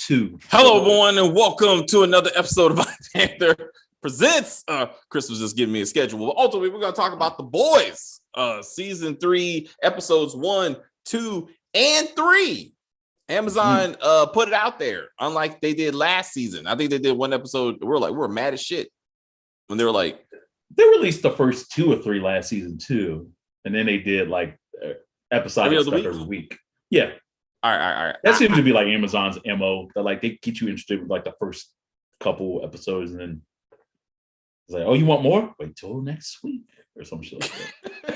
2. Hello, everyone, and welcome to another episode of Black Panther Presents. Chris was just giving me a schedule. But ultimately, we're going to talk about The Boys, season 3, episodes 1, 2, and 3. Amazon put it out there, unlike they did last season. I think they did one episode. We were mad as shit when they were like, they released the first 2 or 3 last season too, and then they did like episodic stuff every week. Yeah. All right. That seems to be like Amazon's MO. That like they get you interested with like the first couple episodes, and then it's like, oh, you want more? Wait till next week or some shit like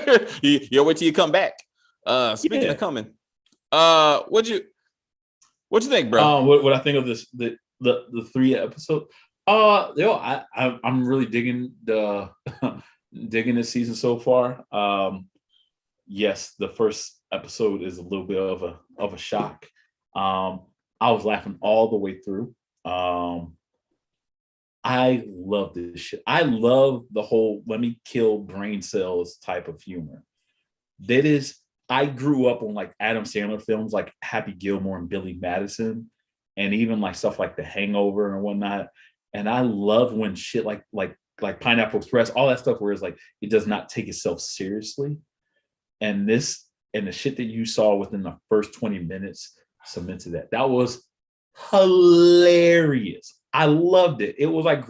that. You'll wait till you come back. Speaking of coming, what'd you think, bro? What I think of this the 3 episode. I'm really digging digging this season so far. Yes, the first episode is a little bit of a shock. I was laughing all the way through. I love this shit. I love the whole let me kill brain cells type of humor. I grew up on like Adam Sandler films like Happy Gilmore and Billy Madison, and even like stuff like The Hangover and whatnot. And I love when shit like Pineapple Express, all that stuff where it's like it does not take itself seriously. And the shit that you saw within the first 20 minutes cemented that. That was hilarious. I loved it. It was like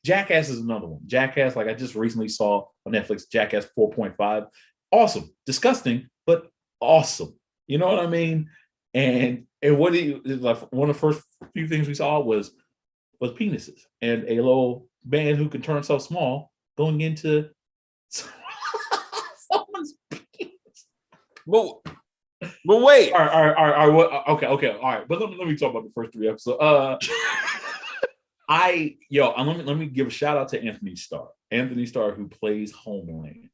Jackass is another one. Jackass, like I just recently saw on Netflix, Jackass 4.5. Awesome. Disgusting, but awesome. You know what I mean? And what like one of the first few things we saw was penises and a little man who can turn so small going into someone's penis. But wait. All right. Okay. All right. But let me talk about the first 3 episodes. Let me give a shout out to Anthony Starr. Anthony Starr, who plays Homeland.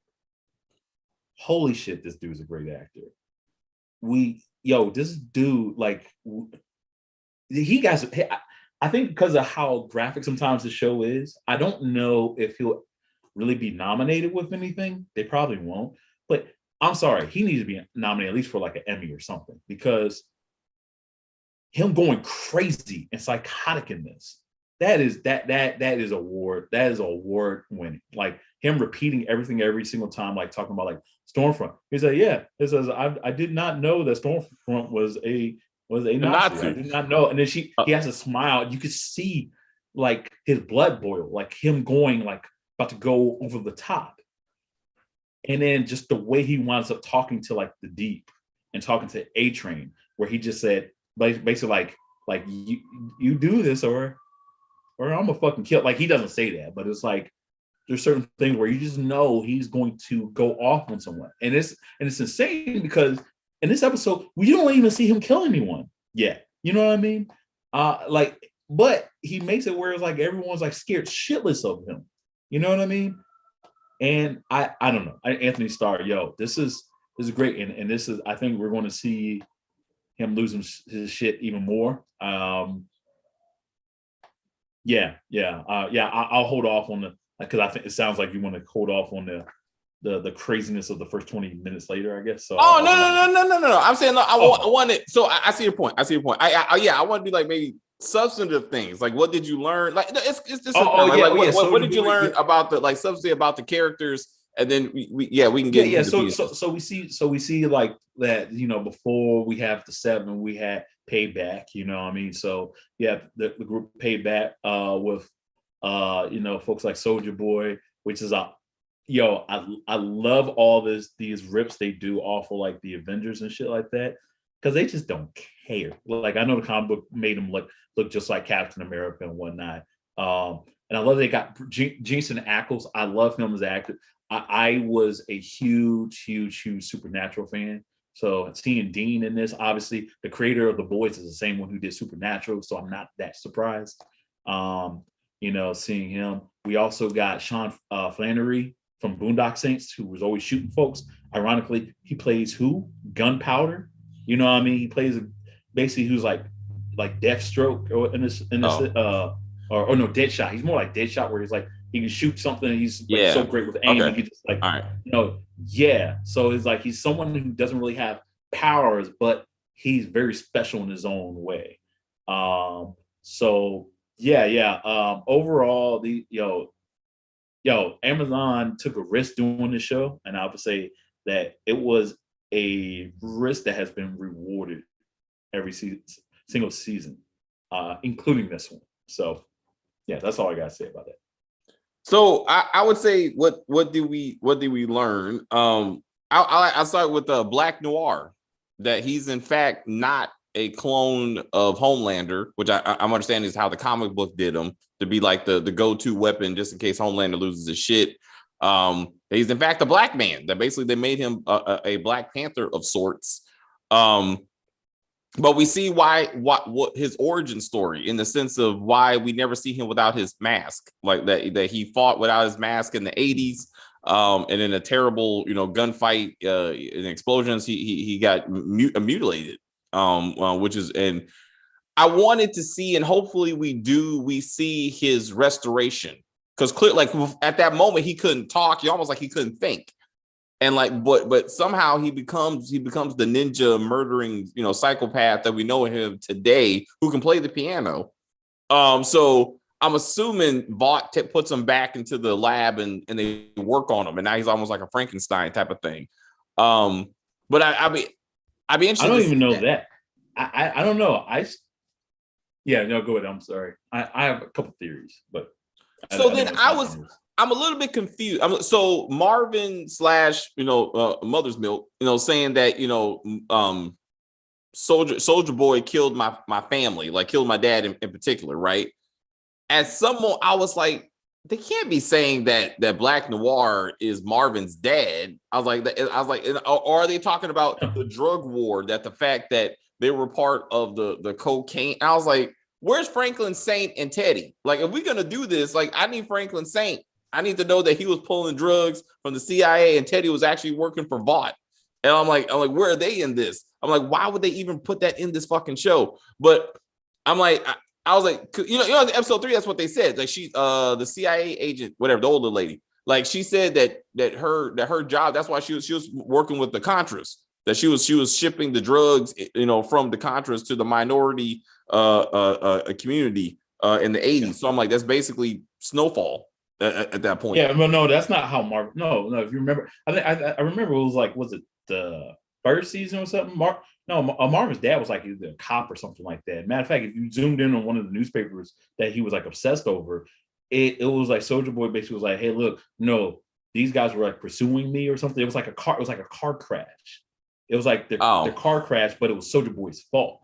Holy shit, this dude's a great actor. This dude, like, I think because of how graphic sometimes the show is, I don't know if he'll really be nominated with anything. They probably won't. But I'm sorry, he needs to be nominated at least for like an Emmy or something, because him going crazy and psychotic in this, that is award winning. Like him repeating everything every single time, like talking about like Stormfront. He said, he says, I did not know that Stormfront was a Nazi. I did not know. And then he has a smile. You could see like his blood boil, like him going like about to go over the top. And then just the way he winds up talking to like the Deep and talking to A-Train, where he just said basically like you do this or I'm gonna fucking kill. Like he doesn't say that, but it's like there's certain things where you just know he's going to go off on someone. And it's insane because in this episode, we don't even see him kill anyone yet. You know what I mean? But he makes it where it's like everyone's like scared shitless of him. You know what I mean? And I don't know. Anthony Starr, this is great. And this is, I think we're going to see him losing his shit even more. I'll hold off on because I think it sounds like you want to hold off on the craziness of the first 20 minutes later, I guess. So no. I'm saying I want it. So I see your point. I want to do like maybe substantive things. Like what did you learn? Like it's just what did you learn about the like substance about the characters? And then we can get so we see like that, before we have the 7, we had Payback, you know what I mean? So the group Payback with folks like Soldier Boy, which is I love all these rips they do off of like the Avengers and shit like that, because they just don't care. Like I know the comic book made them look just like Captain America and whatnot. And I love they got Jensen Ackles. I love him as an actor. I was a huge Supernatural fan. So seeing Dean in this, obviously the creator of The Boys is the same one who did Supernatural, so I'm not that surprised. Seeing him. We also got Sean Flannery from Boondock Saints, who was always shooting folks. Ironically, he plays who? Gunpowder. You know what I mean? He plays basically who's like Deathstroke or in this Deadshot. He's more like Deadshot, where he's like he can shoot something. And he's so great with aim. Okay. He just like, all right. So it's like he's someone who doesn't really have powers, but he's very special in his own way. So yeah. Overall, Amazon took a risk doing the show, and I would say that it was a risk that has been rewarded every single season, including this one. So yeah, that's all I gotta say about that. So I would say what did we learn? I'll start with Black Noir, that he's in fact not a clone of Homelander, which I'm understanding is how the comic book did him, to be like the go-to weapon just in case Homelander loses his shit. He's in fact a black man, that basically they made him a Black Panther of sorts. But we see what his origin story, in the sense of why we never see him without his mask, like that he fought without his mask in the 80s, and in a terrible gunfight in explosions he got mutilated, which is, and I wanted to see, and hopefully we see his restoration, because clear, like at that moment he couldn't talk, he almost like he couldn't think. And like, but somehow he becomes the ninja murdering, psychopath that we know him today, who can play the piano. So I'm assuming Vought puts him back into the lab and they work on him, and now he's almost like a Frankenstein type of thing. But I'd be interested. I don't even know that. I don't know. Yeah, no, go ahead. I'm sorry. I have a couple theories, but so I'm a little bit confused. So Marvin slash Mother's Milk, saying that Soldier Boy killed my family, like killed my dad in particular, right? At some point, I was like, they can't be saying that Black Noir is Marvin's dad. I was like, or are they talking about the drug war? That the fact that they were part of the cocaine. I was like, where's Franklin Saint and Teddy? Like, if we're gonna do this, like, I need Franklin Saint. I need to know that he was pulling drugs from the CIA and Teddy was actually working for Vought. And I'm like, where are they in this? I'm like, why would they even put that in this fucking show? But I'm like, I was like, episode 3, that's what they said. Like, she, the CIA agent, whatever, the older lady, like, she said that her job, that's why she was working with the Contras, that she was shipping the drugs, from the Contras to the minority community in the 80s. So I'm like, that's basically Snowfall at that point. Yeah, but no, that's not how Marvel. No. If you remember, I remember it was like, was it the first season or something? Marvin's dad was like either a cop or something like that. Matter of fact, if you zoomed in on one of the newspapers that he was like obsessed over, it was like Soldier Boy basically was like, hey, look, no, these guys were like pursuing me or something. It was like a car crash. It was like the car crash, but it was Soldier Boy's fault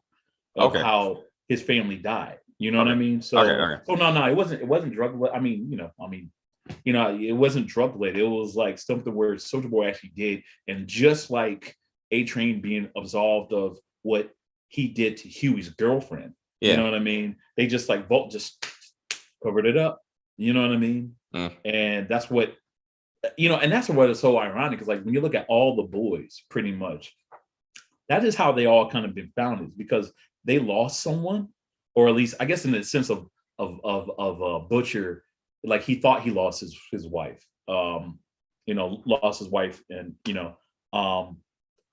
of how his family died. You know what I mean? So, no, it wasn't drug. It wasn't drug related. It was like something where Soldier Boy actually did, and just like A-Train being absolved of what he did to Huey's girlfriend. You know what I mean? They just like Vought just covered it up. You know what I mean? And that's what and that's what is so ironic, because like when you look at all the boys, pretty much, that is how they all kind of been founded, because they lost someone, or at least I guess in the sense of Butcher, like he thought he lost his wife, lost his wife, and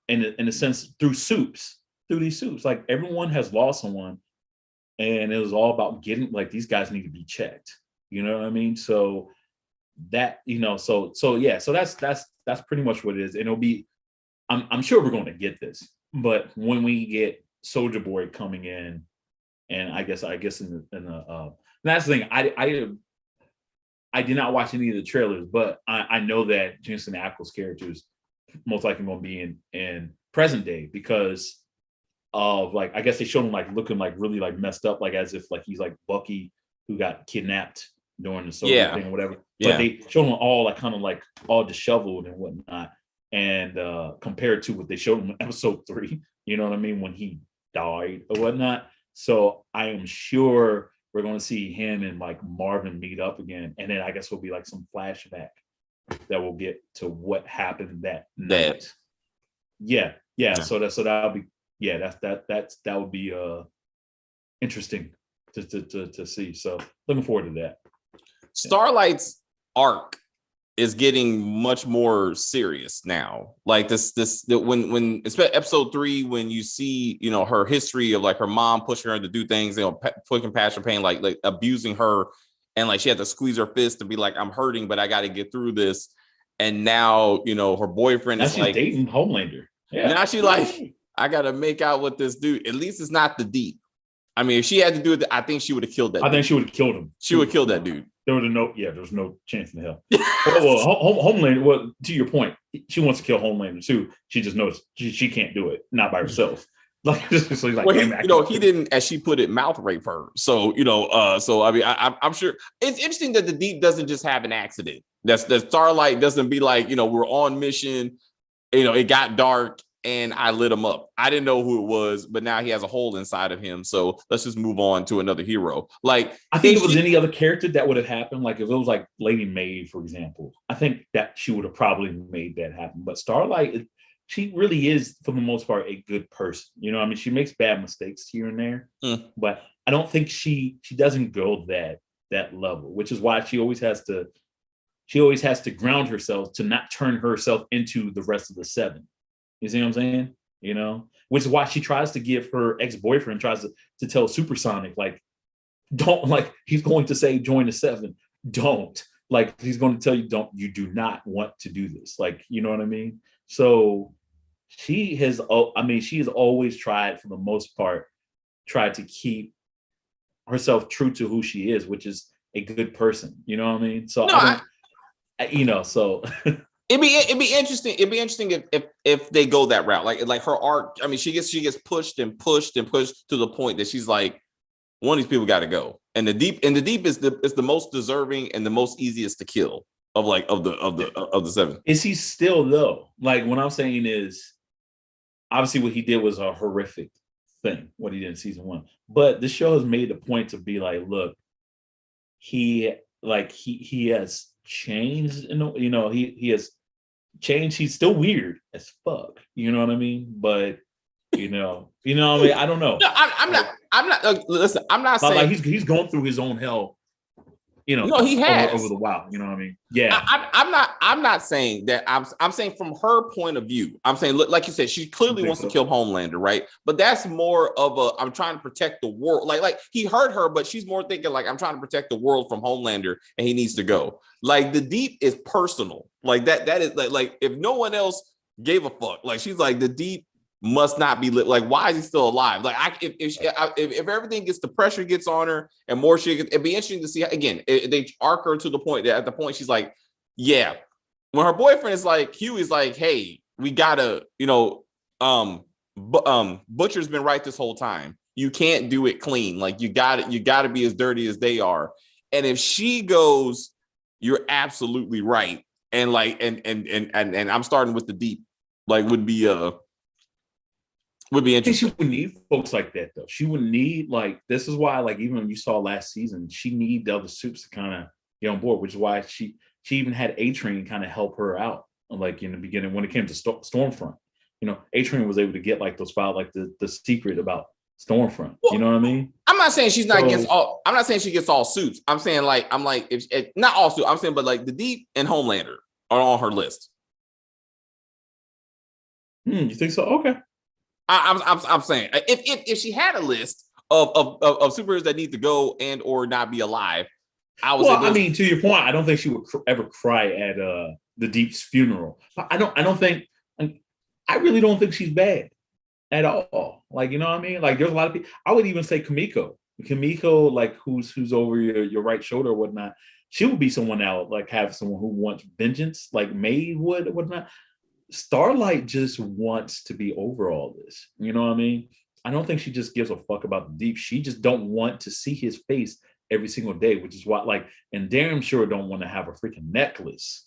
in a sense through these soups, like everyone has lost someone, and it was all about getting, like, these guys need to be checked. You know what I mean? So that so that's pretty much what it is, and it'll be. I'm sure we're going to get this, but when we get Soldier Boy coming in, and I guess in the that's the thing. I did not watch any of the trailers, but I know that Jensen Ackles' character is most likely going to be in present day, because of, like, I guess they showed him like looking like really like messed up, like as if like he's like Bucky who got kidnapped during the Soviet thing or whatever. But they showed him all like kind of like all disheveled and whatnot, and compared to what they showed him in episode 3, you know what I mean, when he died or whatnot. So I am sure we're going to see him and like Marvin meet up again, and then I guess it'll be like some flashback that will get to what happened that night. Yeah. So that'll be that would be interesting to see. So looking forward to that. Starlight's arc is getting much more serious now. Like when especially episode 3, when you see, you know, her history of like her mom pushing her to do things, you know, pushing past her pain, like abusing her, and like she had to squeeze her fist to be like, I'm hurting, but I got to get through this. And now, you know, her boyfriend is like dating Homelander. Yeah. Now she like, I got to make out with this dude. At least it's not the Deep. I mean, if she had to do it, I think she would have killed that dude. I think she would have killed him. She would kill that dude. There's no chance in hell. well, Homelander, well, to your point, she wants to kill Homelander too. She just knows she can't do it, not by herself. Like, so like, well, he didn't, as she put it, mouth rape her. So, you know, so I mean, I'm sure it's interesting that the Deep doesn't just have an accident. That Starlight doesn't be like, you know, we're on mission, you know, it got dark and I lit him up. I didn't know who it was, but now he has a hole inside of him. So let's just move on to another hero. Like, I think if it was any other character that would have happened, like if it was like Lady Maid, for example, I think that she would have probably made that happen. But Starlight, she really is, for the most part, a good person. You know, I mean, she makes bad mistakes here and there, but I don't think she doesn't go that level, which is why she always has to ground herself to not turn herself into the rest of the 7. You see what I'm saying? You know, which is why she tries to give her ex-boyfriend, tries to tell Supersonic, like, don't, like, he's going to say, join the 7. Don't. Like, he's going to tell you, you do not want to do this. Like, you know what I mean? So she has always tried, for the most part, tried to keep herself true to who she is, which is a good person. You know what I mean? So so It'd be interesting. It'd be interesting if they go that route. Like her arc. I mean, she gets pushed and pushed and pushed to the point that she's like, one of these people got to go. And the Deep is the most deserving and the most easiest to kill of the 7. Is he still though? Like, what I'm saying is, obviously what he did was a horrific thing, what he did in season 1. But the show has made a point to be like, look, he has changed, you know, he has changed. He's still weird as fuck, you know what I mean? But you know what I mean? I don't know. No, I'm not listen, I'm not saying like he's going through his own hell, you know. No, he has over the while, you know what I mean? Yeah. I'm not saying that. I'm saying from her point of view. I'm saying, look, like you said, she clearly wants to kill Homelander, right? But that's more of I'm trying to protect the world. Like he hurt her, but she's more thinking like, I'm trying to protect the world from Homelander, and he needs to go. Like, the Deep is personal. Like that is like if no one else gave a fuck, like she's like, the Deep must not be lit. Like, why is he still alive? Like, if everything the pressure gets on her and more shit, it'd be interesting to see again. They arc her to the point that at the point she's like, yeah. When her boyfriend is like, Huey's like, hey, we gotta, you know, Butcher's been right this whole time. You can't do it clean. Like, you gotta be as dirty as they are. And if she goes, you're absolutely right. And like, and I'm starting with the Deep, like, would be interesting. She would need folks like that though. She would need, like, this is why, like, even when you saw last season, she need the other Supes to kind of get on board, which is why she even had A-Train kind of help her out, like in the beginning when it came to Stormfront. You know, A-Train was able to get like those files, like the secret about Stormfront. Well, you know what I mean? I'm not saying she's not against all. I'm not saying she gets all Supes. I'm saying if not all Supes. I'm saying, but like the Deep and Homelander are on her list. You think so? Okay. I'm saying if she had a list of superheroes that need to go and or not be alive, I mean, to your point, I don't think she would ever cry at the Deep's funeral. I really don't think she's bad at all. Like, you know what I mean? Like, there's a lot of people. I would even say Kamiko, like who's over your right shoulder or whatnot. She would be someone that would like have someone who wants vengeance, like Maid would or whatnot. Starlight just wants to be over all this. You know what I mean? I don't think she just gives a fuck about the Deep. She just don't want to see his face every single day, which is why, like, and damn sure don't want to have a freaking necklace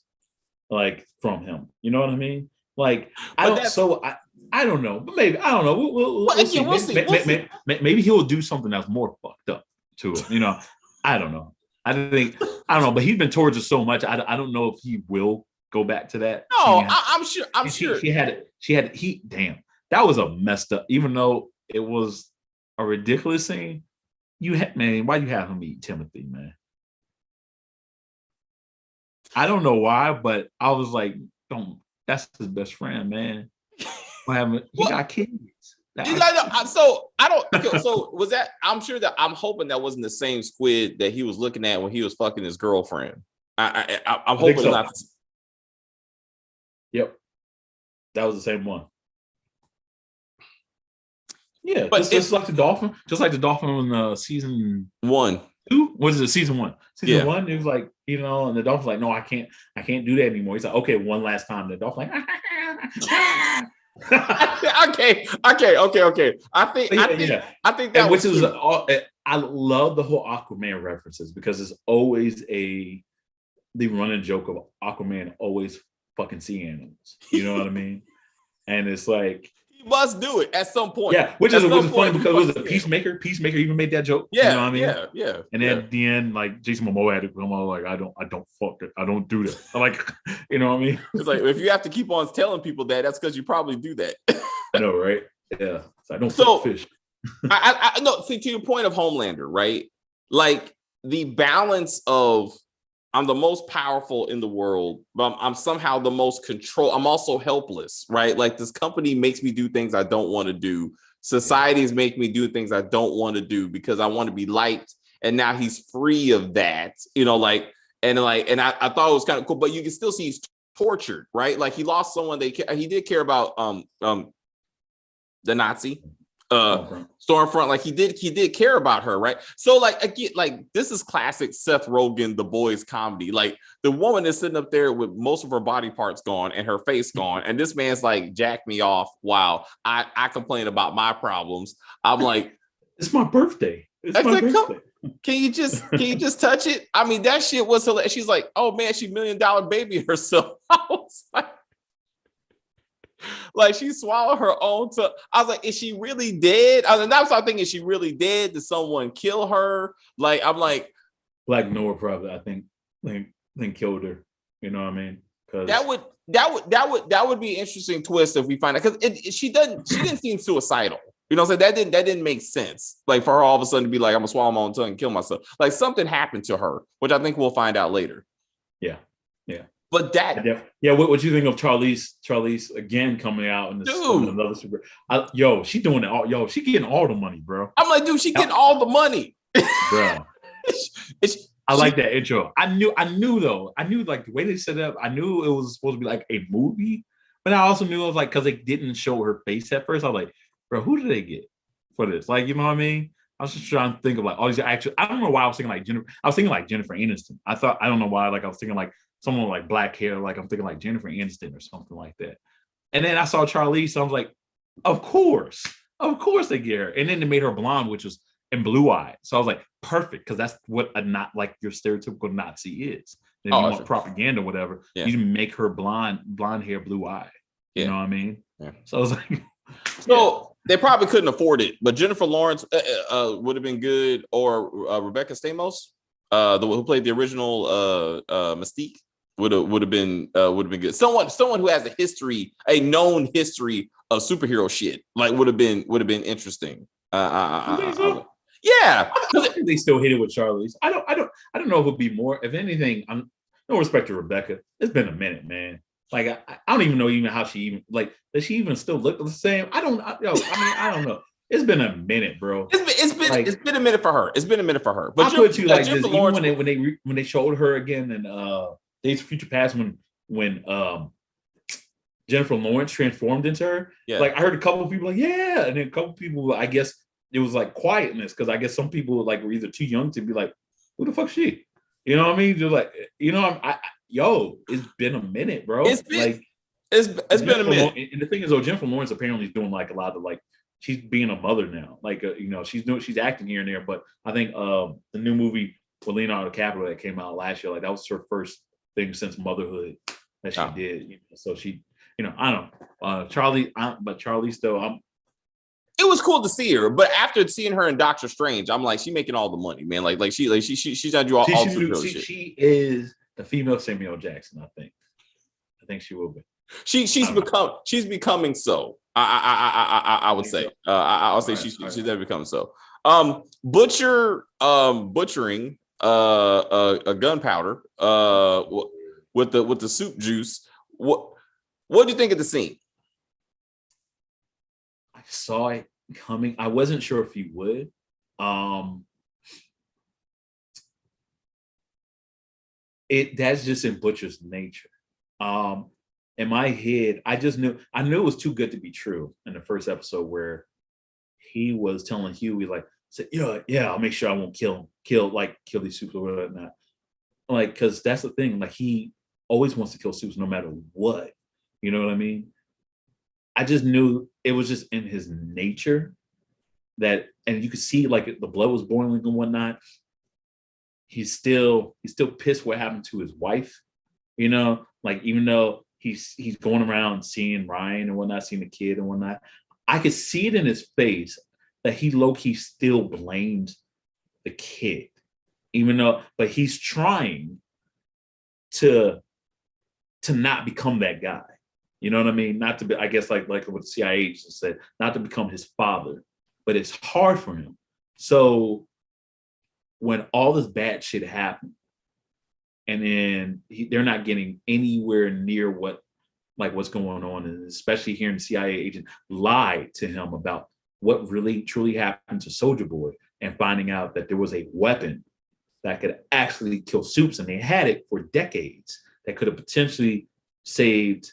like from him. You know what I mean? Like, I don't know, but maybe, I don't know. We'll see. Maybe he'll do something that's more fucked up to it. You know, I don't know. I don't know, but he's been towards it so much. I don't know if he will go back to that. No, I'm sure. She had it. Damn, that was a messed up. Even though it was a ridiculous scene, why you have him eat Timothy, man? I don't know why, but I was like, don't. That's his best friend, man. What happened? He got kids. So I don't. Okay, so was that? I'm hoping that wasn't the same squid that he was looking at when he was fucking his girlfriend. I'm hoping so. not. Yep, that was the same one. Yeah, but just like the dolphin, in season 1. 2. Was it season 1? Season Yeah. 1, it was like, and the dolphin's like, no, I can't do that anymore. He's like, okay, one last time. The dolphin like, okay. I think that and was which is I love the whole Aquaman references because it's always the running joke of Aquaman always fucking sea animals. You know what I mean? And it's like he must do it at some point. Yeah, which is funny because it was a Peacemaker. Peacemaker even made that joke. Yeah, you know what I mean? Yeah. And then at the end, like Jason Momoa had to come out like, I don't fuck it. I don't do that. I'm like, you know what I mean? It's like if you have to keep on telling people that's because you probably do that. I know, right? Yeah. So I don't fuck fish. I know. See, to your point of Homelander, right? Like the balance of I'm the most powerful in the world, but I'm somehow the most control. I'm also helpless, right? Like this company makes me do things I don't want to do. Societies make me do things I don't want to do because I want to be liked. And now he's free of that, and I thought it was kind of cool, but you can still see he's tortured, right? Like he lost someone he did care about, the Nazi. Stormfront, like he did care about her, right? So like again, like this is classic Seth Rogen, The Boys comedy. Like the woman is sitting up there with most of her body parts gone and her face gone, and this man's like, jack me off. Wow, I complain about my problems. I'm like, it's my birthday. It's my birthday. Can you just touch it? I mean, that shit was hilarious. She's like, oh man, she $1 million baby herself. I was like she swallowed her own tongue. I was like, is she really dead? I was thinking, is she really dead? Did someone kill her? Like, I'm like, Black Noah probably, I think killed her. You know what I mean? Because that would be an interesting twist if we find out, because she didn't seem suicidal. You know what I'm saying? That didn't make sense. Like for her all of a sudden to be like, I'm gonna swallow my own tongue and kill myself. Like something happened to her, which I think we'll find out later. Yeah. But what you think of Charlize again coming out in this another super? She doing it all. She getting all the money, bro. I'm like, dude, she getting all the money, bro. I like that intro. I knew though. I knew like the way they set it up. I knew it was supposed to be like a movie, but I also knew it was like because they didn't show her face at first. I was like, bro, who did they get for this? Like, you know what I mean? I was just trying to think of like all these actual. I don't know why I was thinking like Jennifer. I was thinking like Jennifer Aniston. I don't know why. Like I was thinking like someone with like black hair. Like I'm thinking like Jennifer Aniston or something like that. And then I saw Charlize, so I was like, of course they get her. And then they made her blonde, which was and blue eyed. So I was like, perfect, because that's what a not like your stereotypical Nazi is. And you want propaganda, or whatever. Yeah. You make her blonde hair, blue eye. You know what I mean? Yeah. So I was like, they probably couldn't afford it, but Jennifer Lawrence would have been good, or Rebecca Stamos, who played the original Mystique, would have been good. Someone who has a known history of superhero shit, like would have been interesting. Yeah, I think they still hit it with Charlize. I don't know if it'd be more. If anything, I'm no respect to Rebecca. It's been a minute, man. Like I don't even know how she even like does she even still look the same? I don't know. It's been a minute, bro. It's been a minute for her. It's been a minute for her. But I put you like this. Even when they showed her again in Days of Future Past when Jennifer Lawrence transformed into her. Yeah. Like I heard a couple of people like, yeah, and then a couple of people, I guess it was like quietness because I guess some people like were either too young to be like, who the fuck is she? You know what I mean? Just like, it's been a minute, bro. It's been a minute. And the thing is, though, Jennifer Lawrence apparently is doing like a lot of like she's being a mother now. Like she's acting here and there. But I think the new movie with Leonardo DiCaprio that came out last year, like that was her first thing since motherhood that she did. So she, I don't know, Charlie, but Charlie still. It was cool to see her, but after seeing her in Doctor Strange, I'm like, she's making all the money, man. Like she's not doing all shit. She is the female Samuel Jackson. I think she will be. She's becoming so. I would say. I'll say she's never become so. Butchering a gunpowder. with the soup juice. What do you think of the scene? I saw it coming. I wasn't sure if he would. That's just in Butcher's nature. In my head, I knew it was too good to be true in the first episode where he was telling Huey, like, said, yeah, I'll make sure I won't kill these soups or whatnot. Like, because that's the thing, like, he always wants to kill soups no matter what. You know what I mean? I just knew it was just in his nature that, and you could see like the blood was boiling and whatnot. He's still pissed what happened to his wife, like, even though he's going around seeing Ryan and whatnot, seeing the kid and whatnot. I could see it in his face that he low-key still blamed the kid, but he's trying to not become that guy. You know what I mean? Not to be, I guess, like what the CIA agent said, not to become his father, but it's hard for him. So when all this bad shit happened, and then they're not getting anywhere near what's going on, and especially hearing the CIA agent lie to him about what really truly happened to Soldier Boy, and finding out that there was a weapon that could actually kill soups, and they had it for decades, that could have potentially saved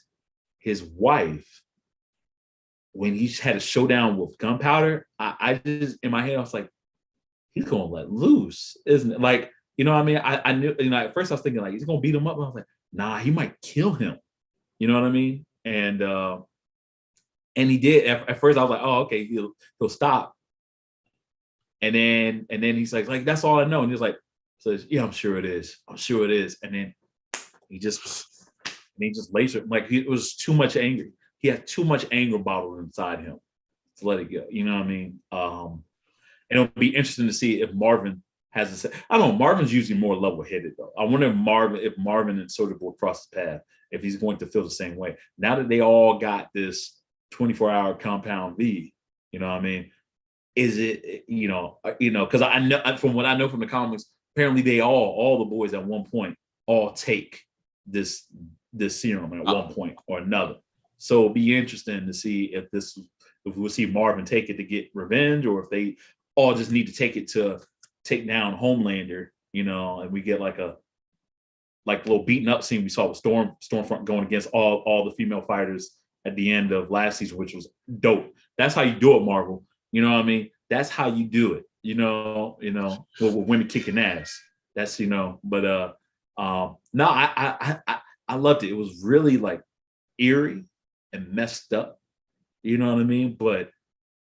his wife. When he had a showdown with gunpowder, I just, in my head, I was like, he's gonna let loose, isn't it? Like, you know what I mean? I knew, at first I was thinking like, he's gonna beat him up. I was like, nah, he might kill him. You know what I mean? And he did. At first I was like, oh, okay, he'll stop. And then he's like, that's all I know. And he's like, says, yeah, I'm sure it is. And then he just lasered, like, it was too much anger. He had too much anger bottled inside him to let it go. You know what I mean? And it'll be interesting to see if Marvin has the same. I don't know. Marvin's usually more level-headed though. I wonder if Marvin and Soulja Boy cross the path, if he's going to feel the same way. Now that they all got this 24-hour compound V, you know what I mean? Is it, because I know, from what I know from the comics, apparently they all the boys at one point all take this serum at one point or another. So it'll be interesting to see if we'll see Marvin take it to get revenge, or if they all just need to take it to take down Homelander, and we get like a little beaten up scene we saw with Stormfront going against all the female fighters at the end of last season, which was dope. That's how you do it, Marvel. You know what I mean? That's how you do it. With women kicking ass. That's, but no, I loved it. It was really like eerie and messed up. You know what I mean? But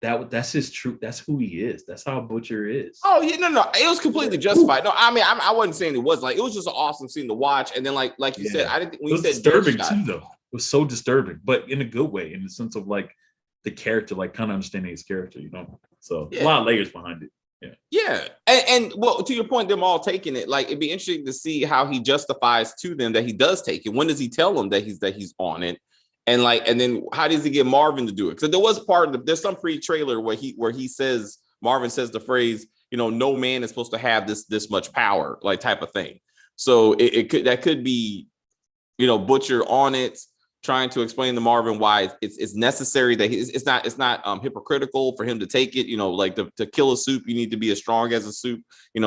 that's his truth. That's who he is. That's how Butcher is. Oh yeah, no, it was completely justified. No, I mean, I wasn't saying it was like, it was just an awesome scene to watch. And then like you said, I didn't. When you said disturbing too, though. It was so disturbing, but in a good way, in the sense of like the character, like kind of understanding his character. So a lot of layers behind it. Yeah. And well, to your point, them all taking it, like, it'd be interesting to see how he justifies to them that he does take it. When does he tell them that he's on it? And then how does he get Marvin to do it? Because there was there's some pre-trailer where he says, Marvin says the phrase, no man is supposed to have this much power, like, type of thing. So that could be, Butcher on it, trying to explain to Marvin why it's necessary, that it's not hypocritical for him to take it, like to kill a soup, you need to be as strong as a soup,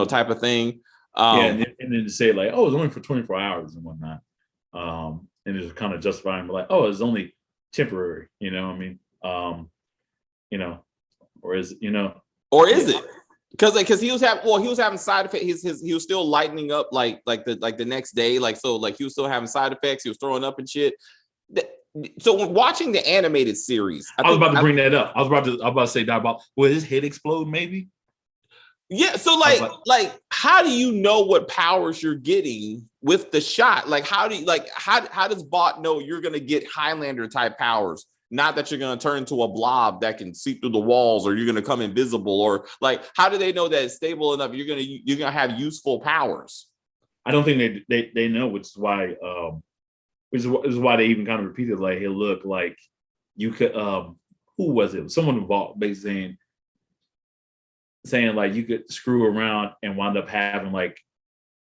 type of thing. And then to say like, oh, it's only for 24 hours and whatnot. And it's kind of justifying, like, oh, it's only temporary, I mean, or is it? Because he was having side effects. He was still lightening up like the next day, like, so like he was still having side effects. He was throwing up and shit. So when watching the animated series, I was about to bring that up. I was about to say that about, will his head explode maybe? Yeah, so like how do you know what powers you're getting with the shot? Like, how does Bot know you're gonna get Highlander type powers? Not that you're gonna turn into a blob that can see through the walls, or you're gonna come invisible, or like, how do they know that it's stable enough you're gonna have useful powers? I don't think they know, which is why they even kind of repeated, like, hey, look, like, you could who was it? Someone involved basically saying like you could screw around and wind up having like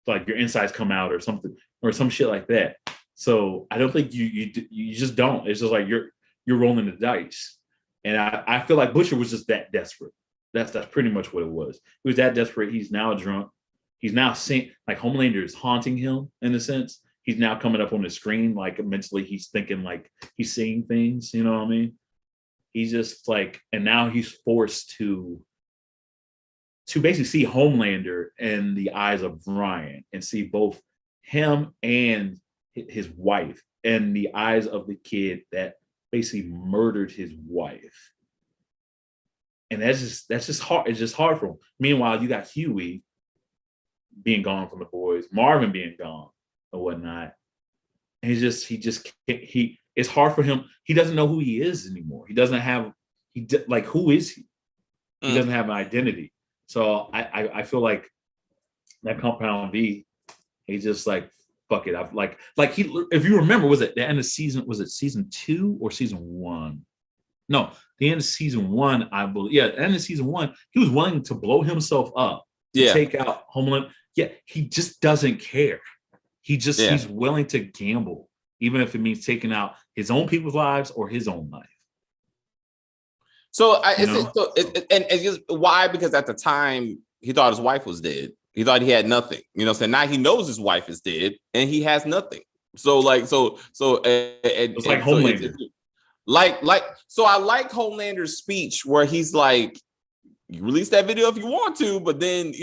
your insides come out or something or some shit like that. So I don't think you just don't. It's just like you're rolling the dice, and I feel like Butcher was just that desperate. That's pretty much what it was. He was that desperate. He's now drunk. He's now seeing like Homelander is haunting him in a sense. He's now coming up on the screen like mentally. He's thinking like he's seeing things. You know what I mean? He's just like, and now he's forced to basically see Homelander in the eyes of Ryan and see both him and his wife in the eyes of the kid that basically murdered his wife. And that's just hard. It's just hard for him. Meanwhile, you got Huey being gone from the boys, Marvin being gone or whatnot. And he it's hard for him. He doesn't know who he is anymore. He doesn't have like who is he? He doesn't have an identity. So I feel like that Compound V, he's just like, fuck it. I've like he, if you remember, was it the end of season? Was it season 2 or season 1? No, the end of season 1, I believe. Yeah, the end of season 1, he was willing to blow himself up to take out Homeland. Yeah, he just doesn't care. He's willing to gamble, even if it means taking out his own people's lives or his own life. So why? Because at the time he thought his wife was dead. He thought he had nothing. You know, so now he knows his wife is dead and he has nothing. So it's like Homelander. So I like Homelander's speech where he's like, you release that video if you want to, but then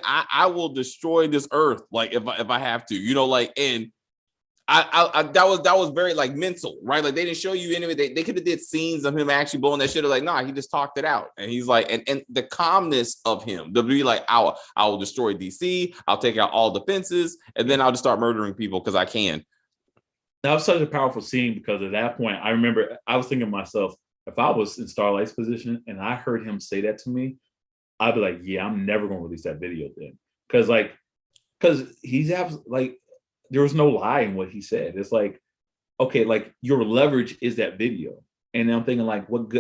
I will destroy this earth, like if I have to, and I that was very like mental, right? Like they didn't show you anyway. They could have did scenes of him actually blowing that shit. Like, nah, he just talked it out. And he's like, and the calmness of him to be like, I will destroy DC, I'll take out all defenses, and then I'll just start murdering people because I can. That was such a powerful scene because at that point, I remember I was thinking to myself, if I was in Starlight's position and I heard him say that to me, I'd be like, yeah, I'm never going to release that video then. Because he's like, there was no lie in what he said. It's like, okay, like your leverage is that video. And I'm thinking like, what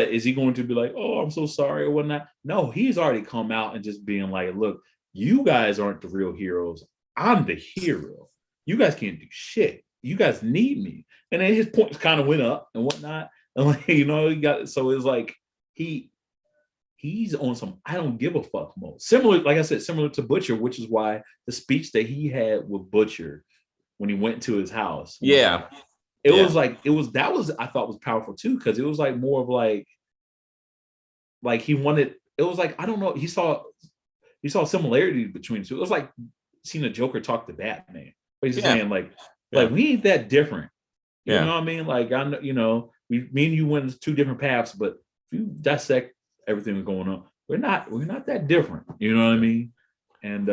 is he going to be like? Oh, I'm so sorry or whatnot. No, he's already come out and just being like, look, you guys aren't the real heroes. I'm the hero. You guys can't do shit. You guys need me. And then his points kind of went up and whatnot. And like, he got, so it's like, he's on some I don't give a fuck mode. Similar, like I said, similar to Butcher, which is why the speech that he had with Butcher when he went to his house. Was I thought was powerful too, because it was like more of like he wanted, it was like, I don't know, he saw similarity between the two. It was like seeing a Joker talk to Batman. But he's saying like we ain't that different. You know what I mean? Like I know, me and you went 2 different paths, but if you dissect everything that's going on, we're not that different. You know what I mean? And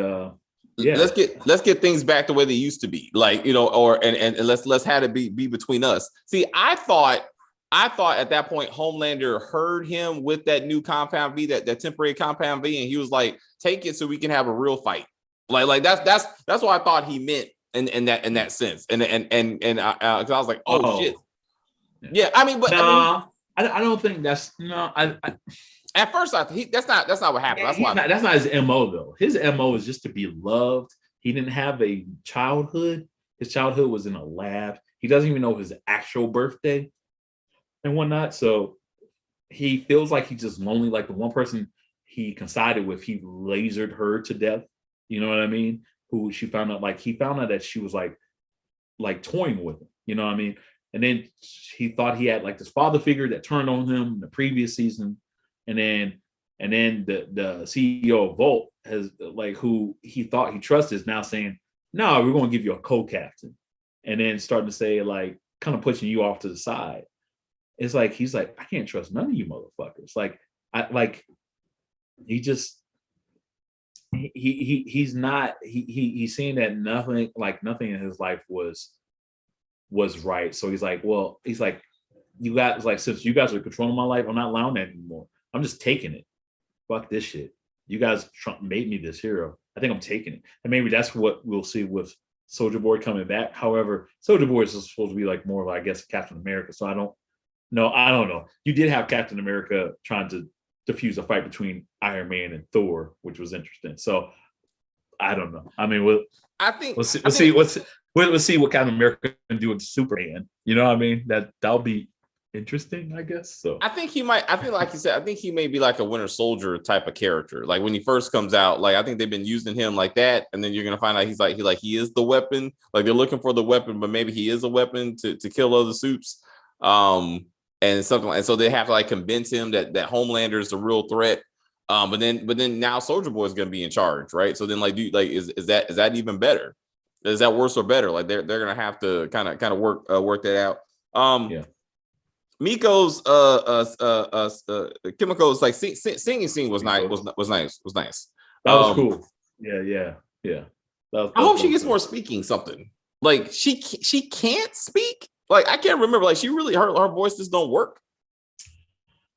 let's get things back the way they used to be. Like, and let's have it be between us. See, I thought at that point Homelander heard him with that new Compound V, that temporary Compound V, and he was like, take it so we can have a real fight. Like that's what I thought he meant in that sense. And I was like, shit. Yeah, I mean, but I don't think that's at first I that's not what happened. That's not his MO though. His MO is just to be loved. He didn't have a childhood. His childhood was in a lab. He doesn't even know his actual birthday and whatnot. So he feels like he's just lonely. Like the one person he confided with, he lasered her to death. You know what I mean? Who she found out, like he found out that she was like toying with him. You know what I mean? And then he thought he had like this father figure that turned on him in the previous season. And then the CEO of Volt has like, who he thought he trusted, is now saying, no, we're going to give you a co-captain. And then starting to say like, kind of pushing you off to the side. It's like, he's like, I can't trust none of you motherfuckers. Like, he's seeing that nothing in his life was right. So he's like, you guys, like, since you guys are controlling my life, I'm not allowing that anymore. I'm just taking it. Fuck this shit. You guys made me this hero. I think I'm taking it. And maybe that's what we'll see with Soldier Boy coming back. However, Soldier Boy is supposed to be like more of, I guess, Captain America. So I don't know. You did have Captain America trying to diffuse a fight between Iron Man and Thor, which was interesting. So I don't know. I mean, I think we'll see we'll see what kind of America can do with Superman. You know what I mean? That'll be interesting, I guess. So I think he might. I think, like you said, I think he may be like a Winter Soldier type of character. Like when he first comes out, like I think they've been using him like that, and then you're gonna find out he is the weapon. Like they're looking for the weapon, but maybe he is a weapon to kill other suits. And something like, and so they have to like convince him that Homelander is the real threat. But then now Soldier Boy is gonna be in charge, right? So then like, is that even better? Is that worse or better? Like they're gonna have to kind of work that out. yeah. Miko's chemicals like singing scene was nice. Was nice. That was cool. Yeah. I hope she gets more speaking something. Like she can't speak. Like I can't remember. Like she really her voice just don't work.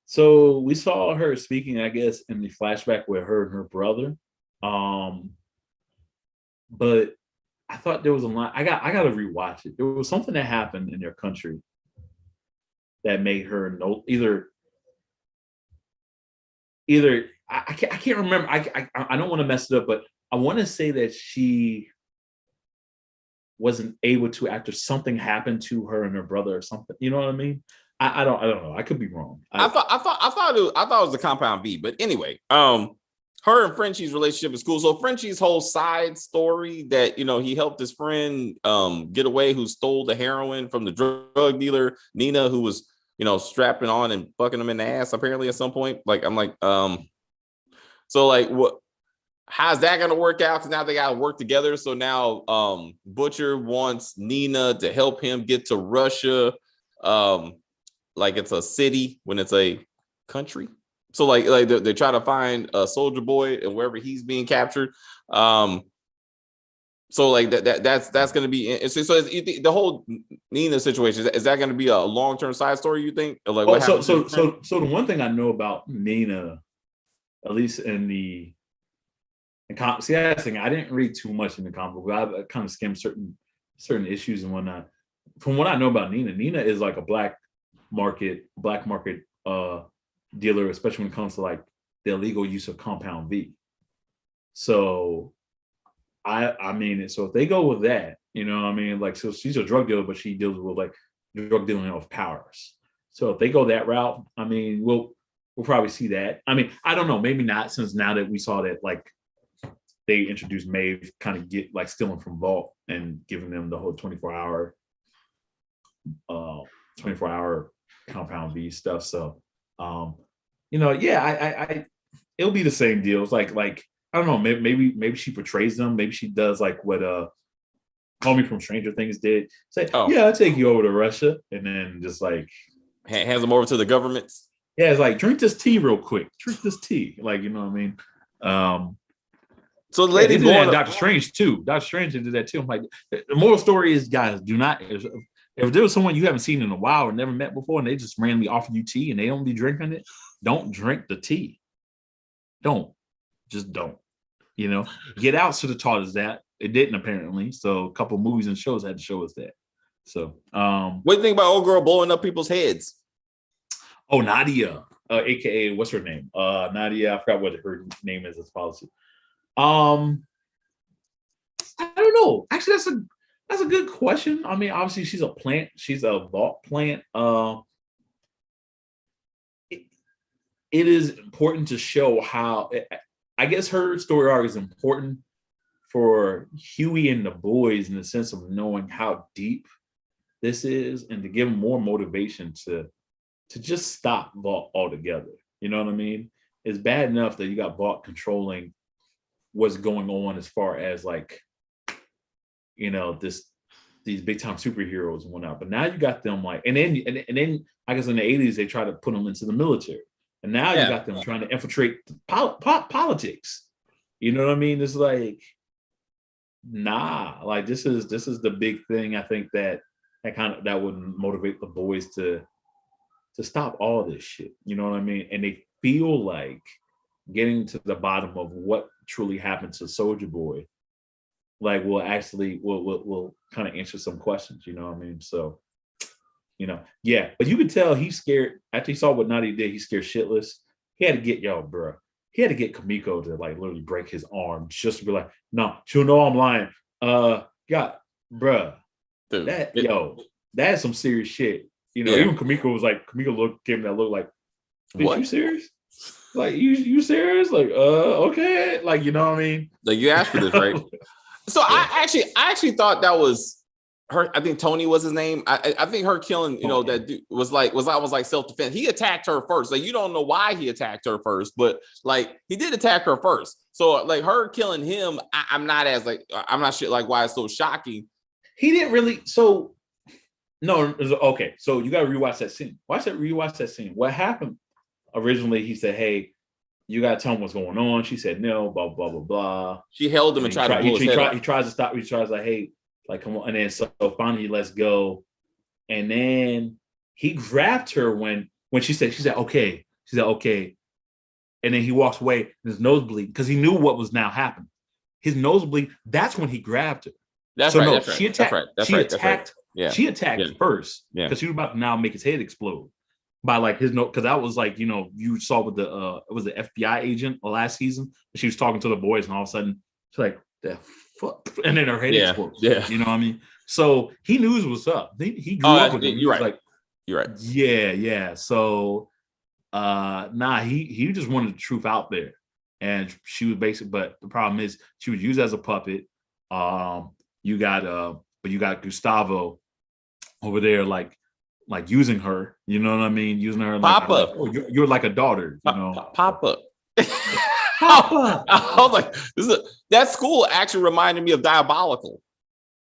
So we saw her speaking, I guess, in the flashback with her and her brother. But I thought there was a line. I got to rewatch it. There was something that happened in their country that made her no either I can't remember. I don't want to mess it up, but I want to say that she wasn't able to after something happened to her and her brother or something. You know what I mean? I don't know. I could be wrong. I thought it was a compound V, but anyway, her and Frenchie's relationship is cool. So Frenchie's whole side story that he helped his friend get away, who stole the heroin from the drug dealer Nina, who was strapping on and fucking him in the ass apparently at some point. Like I'm like, so like what? How's that gonna work out? Because now they gotta work together. So now Butcher wants Nina to help him get to Russia, like it's a city when it's a country. So like they try to find a Soldier Boy and wherever he's being captured. So like that's going to be so. The whole Nina situation, is that going to be a long-term side story? You think? Or like what so the one thing I know about Nina, at least in the see, that's the thing. I didn't read too much in the comic book. I kind of skimmed certain issues and whatnot. From what I know about Nina is like a black market dealer, especially when it comes to like the illegal use of compound V. So I mean, so if they go with that, I mean, like, so she's a drug dealer, but she deals with like drug dealing of powers. So if they go that route, I mean, we'll probably see that. I mean, I don't know, maybe not, since now that we saw that like they introduced Maeve kind of get like stealing from Vault and giving them the whole 24-hour compound V stuff. So I it'll be the same deal. It's like I don't know, maybe she portrays them. Maybe she does like what homie from Stranger Things did. Say, yeah, I'll take you over to Russia, and then just like hands them over to the governments. Yeah, it's like, drink this tea real quick. Drink this tea, like, you know what I mean. So the lady did that in Doctor Strange too. Doctor Strange did that too. I'm like, the moral story is, guys, do not. If there was someone you haven't seen in a while or never met before, and they just randomly offer you tea and they don't be drinking it, don't drink the tea. Just don't. Get Out should have taught us that. It didn't, apparently. So a couple of movies and shows had to show us that. So what do you think about old girl blowing up people's heads? Oh, Nadia, aka what's her name? Nadia, I forgot what her name is as policy. I don't know. Actually, that's a good question. I mean, obviously she's a plant. She's a Vault plant. It is important to show how. I guess her story arc is important for Huey and the boys in the sense of knowing how deep this is, and to give them more motivation to just stop Vault altogether. You know what I mean? It's bad enough that you got Vault controlling what's going on as far as like, these big time superheroes and whatnot. But now you got them like, and then I guess in the 80s they tried to put them into the military. And now you got them trying to infiltrate politics. You know what I mean? It's like, nah, like this is the big thing. I think that would motivate the boys to stop all this shit. You know what I mean? And they feel like getting to the bottom of what truly happened to Soldier Boy, like will kind of answer some questions. You know what I mean? So, yeah, but you could tell he's scared after he saw what Nadia did. He's scared shitless. He had to get y'all, bro. he had to get Kamiko to like literally break his arm just to be like, no, she'll know I'm lying. God, bruh, Dude, that's some serious shit. You know, yeah. even Kamiko was like, gave him that look like, bitch, What? you serious? Like, you serious? Like, okay. Like, you know what I mean? Like, you asked for this, right? So Yeah. I actually thought that was her. I think Tony was his name. I think her killing, that dude was like self-defense. He attacked her first. Like, you don't know why he attacked her first, but like he did attack her first. So like her killing him, I'm not sure like why it's so shocking. He didn't really. So no, okay. So you got to rewatch that scene. Rewatch that scene. What happened? Originally, he said, "Hey, you got to tell him what's going on." She said, "No." Blah blah blah blah. She held him and tried to blow his head off. He tries to stop. He tries like, "Hey, like, come on." And then so finally, he lets go. And then he grabbed her when she said, "Okay." She said, "Okay." And then he walks away. And his nose bleeding because he knew what was now happening. His nose bleeding. That's when he grabbed her. That's so right. No, that's she right. attacked. That's she right. attacked. Yeah. She attacked first because she was about to now make his head explode by like his note. Because that was like, you saw with the it was the FBI agent last season. She was talking to the boys, and all of a sudden she's like, "The fuck," and then her head explodes. Yeah, you know what I mean. So he knew what's up. He grew up with it. You're right. Like, you're right. Yeah. So he just wanted the truth out there, and she was basically. But the problem is she was used as a puppet. You got Gustavo over there, like using her. You know what I mean? Using her like, Papa. Oh, you're like a daughter. Papa. Papa. I was like, that school actually reminded me of Diabolical.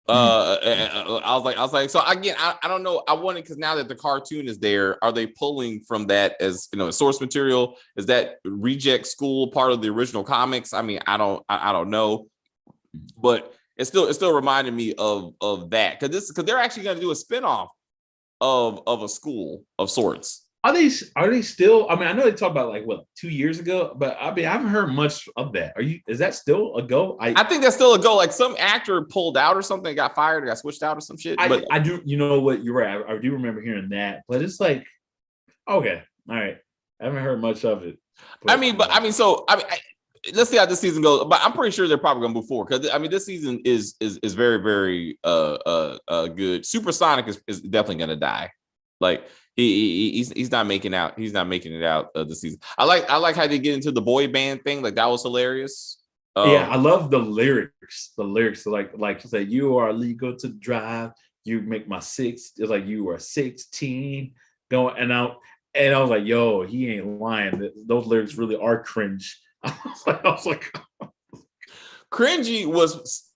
I was like, so again, I don't know. I wanted, because now that the cartoon is there, are they pulling from that as source material? Is that reject school part of the original comics? I mean, I don't know, but it still reminded me of that because they're actually going to do a spinoff of a school of sorts. Are they still? I mean, I know they talked about like 2 years ago, but I mean, I haven't heard much of that. Is that still a go? I think that's still a go. Like some actor pulled out or something, got fired, or got switched out or some shit. But I do. You know what? You're right. I do remember hearing that, but it's like, okay, all right. I haven't heard much of it. But, let's see how this season goes. But I'm pretty sure they're probably gonna move forward because this season is very, very good. Supersonic is definitely gonna die. Like he's not making out. He's not making it out this season. I like how they get into the boy band thing. Like that was hilarious. Yeah, I love the lyrics. The lyrics like she said, "You are legal to drive. You make my six." It's like you are 16 going and out. And I was like, "Yo, he ain't lying. Those lyrics really are cringe." I was like, cringy was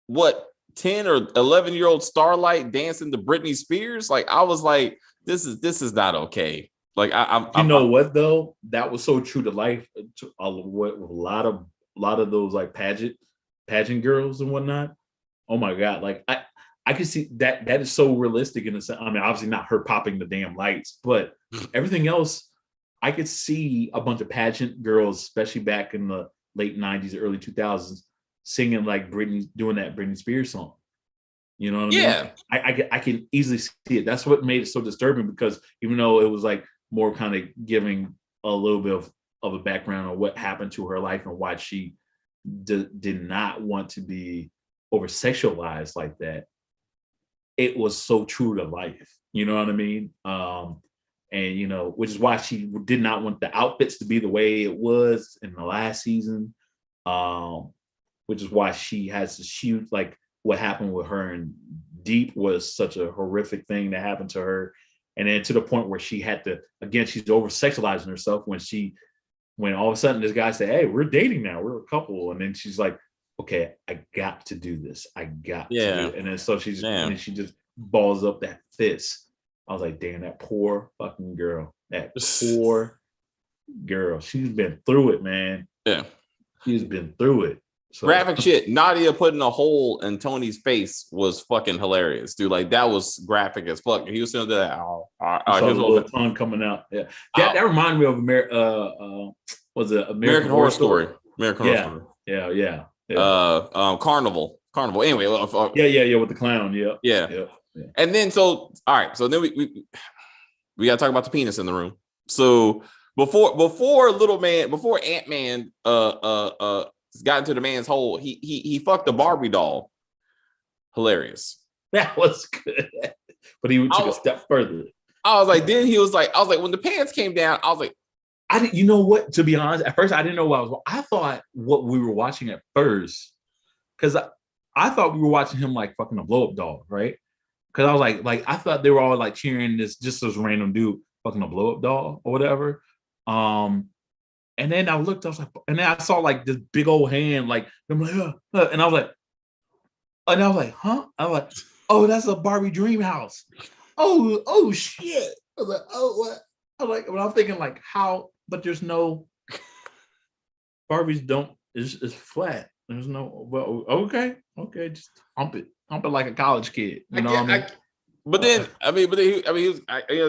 what 10 or 11-year-old Starlight dancing to Britney Spears. Like I was like, this is not okay. Like I'm what though? That was so true to life. To a lot of those like pageant girls and whatnot. Oh my god! Like I could see that is so realistic in a sense. I mean, obviously not her popping the damn lights, but everything else, I could see a bunch of pageant girls, especially back in the late 90s, early 2000s, singing like doing that Britney Spears song. You know what I mean? I can easily see it. That's what made it so disturbing, because even though it was like more kind of giving a little bit of a background on what happened to her life and why she did not want to be over sexualized like that, it was so true to life. You know what I mean? And which is why she did not want the outfits to be the way it was in the last season. Which is why she has to shoot, like what happened with her and Deep was such a horrific thing that happened to her. And then to the point where she had to, again, she's over sexualizing herself when all of a sudden this guy said, "Hey, we're dating now, we're a couple." And then she's like, "Okay, I got to do this. I got to do it." And then so she just balls up that fist. I was like, damn, that poor fucking girl. That poor girl. She's been through it, man. Yeah. She's been through it. So. Graphic shit. Nadia putting a hole in Tony's face was fucking hilarious, dude. Like that was graphic as fuck. He was saying that. His little tongue coming out. Yeah, that reminded me of American Horror Story. American Horror Story. Yeah. Carnival. Anyway. Yeah. With the clown. Yeah. And then all right. So then we gotta talk about the penis in the room. So before Ant-Man got into the man's hole, he fucked a Barbie doll. Hilarious. That was good. But he took a step further. I was like, when the pants came down, I was like, I didn't, you know what? To be honest, at first I didn't know what I thought what we were watching at first, because I thought we were watching him like fucking a blow up doll, right? Because I was like I thought they were all like cheering this random dude fucking a blow up doll or whatever. And then I looked, I was like, and then I saw like this big old hand, like I'm like, and I was like, huh? I was like, oh, that's a Barbie dream house. Oh shit. I was like, oh what? I was like, when I'm thinking like how, but there's no Barbies don't. It's flat. There's no. Well, okay, just hump it like a college kid. You know what I mean? But then he was.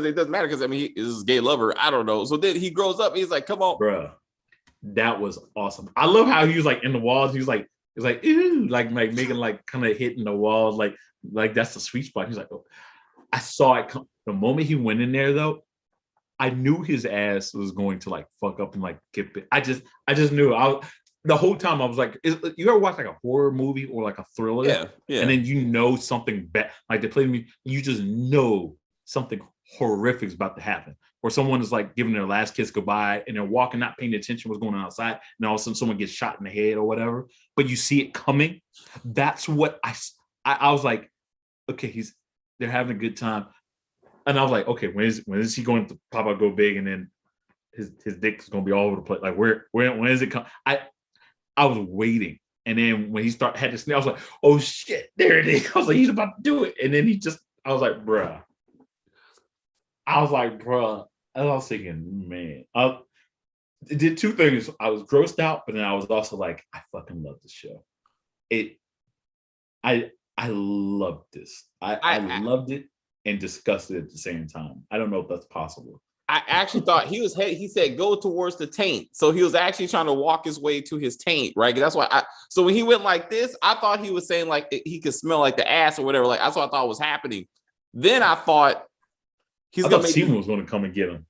It doesn't matter because he is a gay lover. I don't know. So then he grows up. He's like, come on, bro. That was awesome. I love how he was like in the walls. He was like, ooh, like making like kind of hitting the walls, like that's the sweet spot. He's like, oh. I saw it come. The moment he went in there, though, I knew his ass was going to like fuck up and like get bit. I just knew. The whole time I was like, you ever watch like a horror movie or like a thriller? Yeah. And then you know something bad, like they play me, you just know something horrific is about to happen. Or someone is like giving their last kiss goodbye and they're walking, not paying attention what's going on outside, and all of a sudden someone gets shot in the head or whatever, but you see it coming. That's what I was like, okay, they're having a good time. And I was like, okay, when is he going to pop out, go big, and then his dick's gonna be all over the place? Like when is it come? I was waiting, and then when he had to sneeze, I was like, oh shit, there it is. I was like, he's about to do it, and then I was like, bruh. I was thinking, man, it did two things. I was grossed out, but then I was also like, I fucking love this show. I loved this. I loved it and disgusted at the same time. I don't know if that's possible. I actually thought he said go towards the taint. So he was actually trying to walk his way to his taint, right? That's why so when he went like this, I thought he was saying like he could smell like the ass or whatever. Like that's what I thought was happening. Then I thought Seaman was going to come and get him.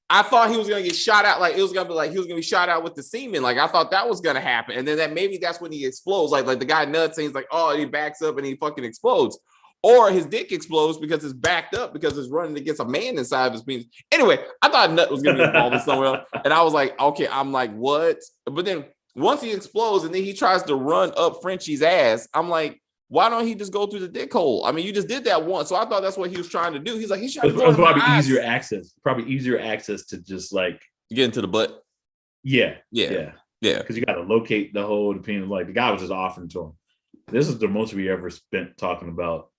I thought he was going to get shot out. Like it was going to be like he was going to be shot out with the semen. Like I thought that was going to happen. And then maybe that's when he explodes. Like the guy nuts and he's like, oh, he backs up and he fucking explodes. Or his dick explodes because it's backed up because it's running against a man inside of his penis. Anyway, I thought Nut was going to be involved in somewhere else. And I was like, okay, I'm like, what? But then once he explodes and then he tries to run up Frenchie's ass, I'm like, why don't he just go through the dick hole? I mean, you just did that once. So I thought that's what he was trying to do. He's like, he's trying to go. It's probably easier access. Probably easier access to just like get into the butt. Yeah. Because you got to locate the hole. Depending, like the guy was just offering to him. This is the most we ever spent talking about.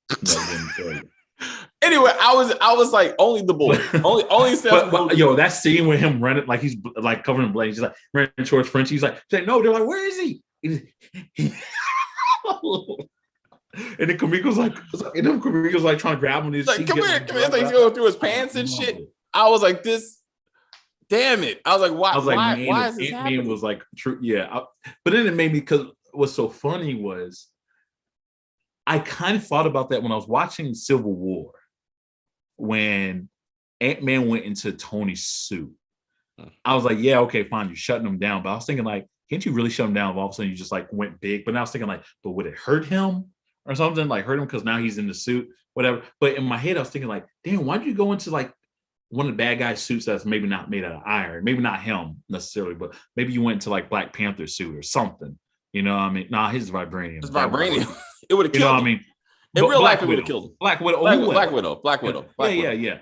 Anyway, I was like, only the boy, only but yo, that scene with him running like he's like covered in blood, he's like running towards Frenchie. He's like, no, they're like, where is he? And then Kamiko's like trying to grab him. Like, come here. It's like he's going through his pants and shit. I was like, this. Damn it! I was like, why? I was like, why is this happening? Was like, true, yeah. But then it made me, because what's so funny was, I kind of thought about that when I was watching Civil War, when Ant-Man went into Tony's suit. I was like, yeah, okay, fine, you're shutting him down. But I was thinking, like, can't you really shut him down if all of a sudden you just like went big? But now I was thinking, like, but would it hurt him or something? Like, hurt him because now he's in the suit, whatever. But in my head, I was thinking, like, damn, why don't you go into like one of the bad guys' suits that's maybe not made out of iron? Maybe not him necessarily, but maybe you went into like Black Panther suit or something. You know what I mean? Nah, his vibranium. It's vibranium. It would have killed him. You know what I mean? In real life, it would have killed him. Black Widow. Black Widow. Yeah.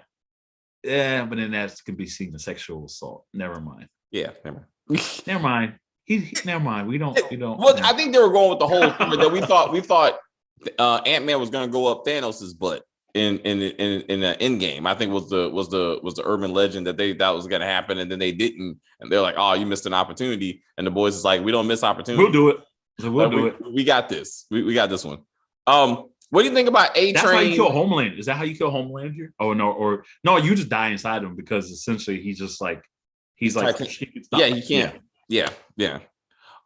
Yeah, but then that could be seen as sexual assault. Never mind. Yeah, never mind. Never mind. We don't. Well, I think they were going with the whole thing that we thought Ant-Man was going to go up Thanos's butt in the end game. I think was the urban legend that was going to happen, and then they didn't, and they're like, oh, you missed an opportunity, and the boys is like, we don't miss opportunity. We'll do it. We'll do it. We got this. We got this one. What do you think about A-Train? That's how you kill Homeland. Is that how you kill Homeland here? Oh no, or no, you just die inside him because essentially he's just like he can't. Yeah.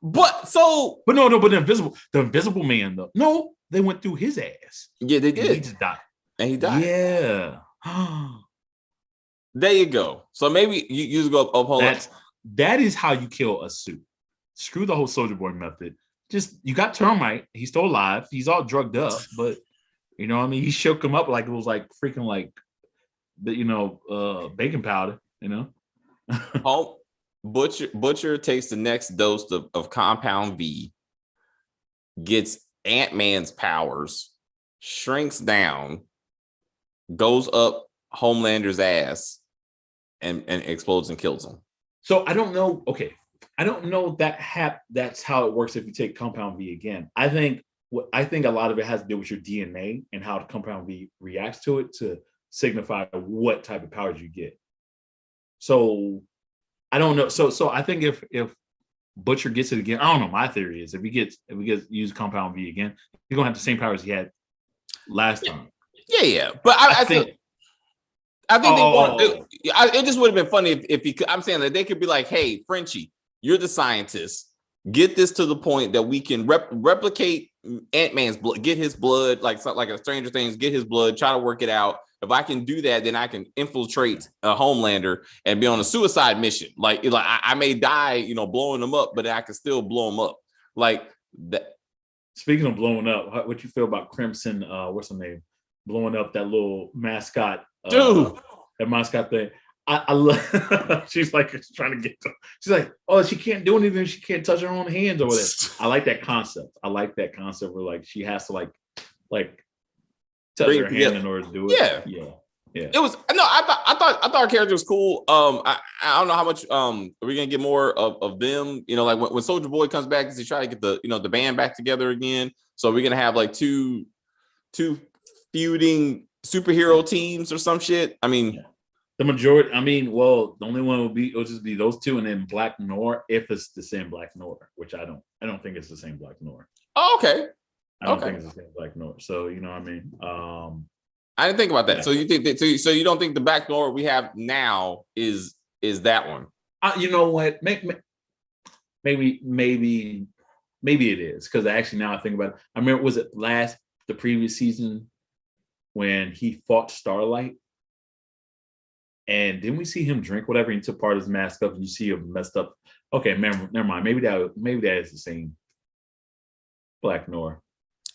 But no, but the invisible man though. No, they went through his ass. Yeah, they did. He just died. And he died. Yeah. There you go. So maybe you go up. That is how you kill a suit. Screw the whole Soldier Boy method. Just you got Termite. He's still alive. He's all drugged up, but you know what I mean. He shook him up like it was like freaking like the baking powder. You know. Hulk Butcher takes the next dose of Compound V, gets Ant-Man's powers, shrinks down, goes up Homelander's ass, and explodes and kills him. So I don't know. Okay, I don't know that's how it works if you take Compound V again. I think a lot of it has to do with your DNA and how the Compound V reacts to it to signify what type of powers you get. So I don't know. So I think if Butcher gets it again, I don't know. My theory is if he gets use Compound V again, he's gonna have the same powers he had last time. Yeah. But I think it just would have been funny if he could. I'm saying that they could be like, hey, Frenchie, you're the scientist. Get this to the point that we can replicate Ant-Man's blood, get his blood, like a Stranger Things, get his blood, try to work it out. If I can do that, then I can infiltrate a Homelander and be on a suicide mission. Like I may die, blowing them up, but I can still blow them up. Like that. Speaking of blowing up, what you feel about Crimson? What's her name? Blowing up that little mascot, dude. That mascot thing. I love. She's like trying to get. She's like, oh, she can't do anything. She can't touch her own hands or whatever. I like that concept. Where like she has to like touch her hand in order to do it. Yeah. It was I thought our character was cool. I don't know how much we're gonna get more of them. Like when Soldier Boy comes back, does he try to get the band back together again? So we're gonna have like two feuding superhero teams or some shit. I mean, the majority. I mean, well, the only one it'll just be those two, and then Black Noir if it's the same Black Noir, which I don't think it's the same Black Noir. Oh, okay. I don't think it's the same Black Noir. So you know what I mean. I didn't think about that. Yeah. So you think that? So you don't think the Black Noir we have now is that one? You know what? Maybe it is, because actually now I think about it. I remember, was it the previous season when he fought Starlight, and didn't we see him drink whatever? He took part of his mask up, and you see him messed up. Okay, never mind. Maybe that is the same Black Noir.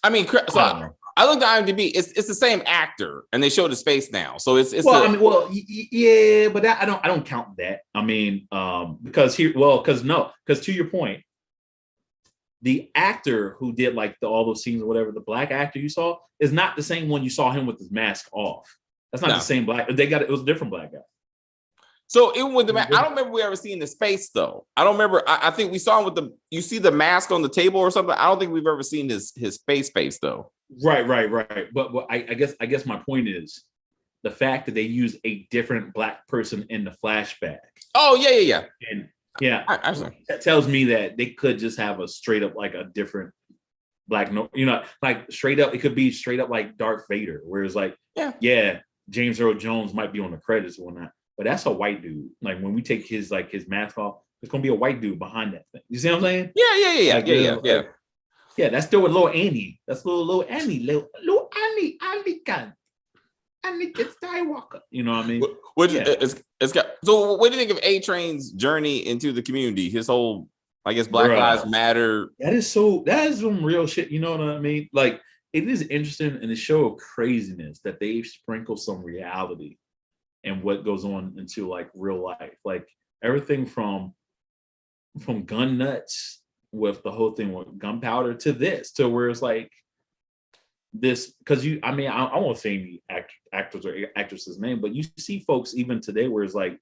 I mean, so I looked at IMDb. It's the same actor, and they showed his face now. So it's yeah, but I don't count that. I mean, because to your point, the actor who did like all those scenes or whatever, the black actor you saw is not the same one you saw him with his mask off. That's not the same black. It was a different black guy. So even with the mask, I don't remember we ever seeing his face though. I don't remember. I think we saw him with you see the mask on the table or something. I don't think we've ever seen his face though. Right. But I guess my point is the fact that they use a different black person in the flashback. Oh yeah. And that tells me that they could just have a straight up like a different black, like straight up. It could be straight up like Darth Vader, whereas like James Earl Jones might be on the credits or not, but that's a white dude. Like when we take his mask off, it's gonna be a white dude behind that thing. You see what I'm saying? Yeah. Yeah, that's still with little Annie. That's little Annie. Little Annie. Anakin Skywalker. You know what I mean? It's got. So, what do you think of A-Train's journey into the community? His whole, I guess, Black Lives Matter. That is some real shit. You know what I mean? Like, it is interesting in the show of craziness that they sprinkle some reality and what goes on into like real life, like everything from gun nuts with the whole thing with gunpowder to where it's like this, because I won't say any actors or actresses' name, but you see folks even today where it's like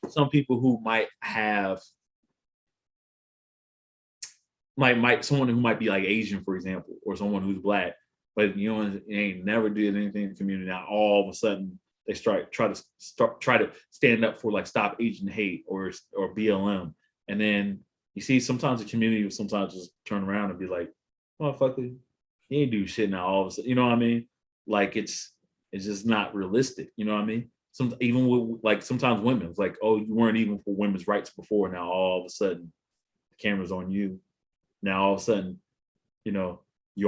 some people who might have someone who might be like Asian, for example, or someone who's black, but they ain't never did anything in the community. Now all of a sudden they try to stand up for like Stop Asian Hate or BLM, and then you see sometimes the community will sometimes just turn around and be like, motherfucker, he ain't do shit now all of a sudden. You know what I mean? Like it's just not realistic. You know what I mean? Even with like sometimes women, it's like, oh, you weren't even for women's rights before. Now all of a sudden the camera's on you. Now all of a sudden, you're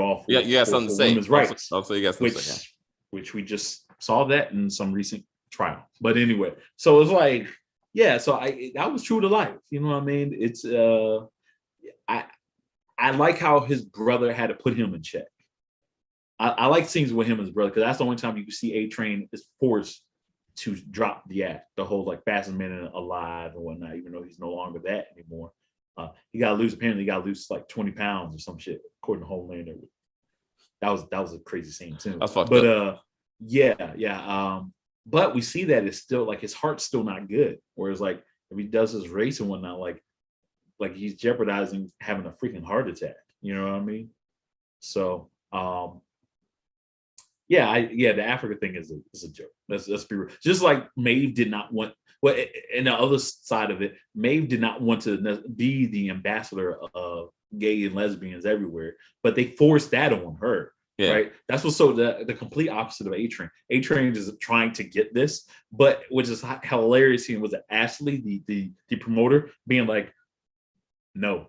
all for, you got something to say. Women's rights. Also, you got something to say. Which we just saw that in some recent trial. But anyway, so it's like, yeah, so that was true to life. You know what I mean? It's I like how his brother had to put him in check. I like scenes with him and his brother because that's the only time you can see A Train is forced to drop the act, the whole like fastest man alive and whatnot, even though he's no longer that anymore. He got to lose, apparently he got to lose like 20 pounds or some shit, according to Homelander. That was a crazy scene too. That's fucked up. Yeah. But we see that it's still like his heart's still not good. Whereas like if he does his race and whatnot, like he's jeopardizing having a freaking heart attack. You know what I mean? So the Africa thing is a joke. Let's be real. Just like Maeve did not want. Well, and the other side of it, Maeve did not want to be the ambassador of gay and lesbians everywhere, but they forced that on her. Yeah. Right. That's what's so the complete opposite of A Train. A Train is trying to get this, but which is hilarious. Seeing was it Ashley, the promoter, being like, no,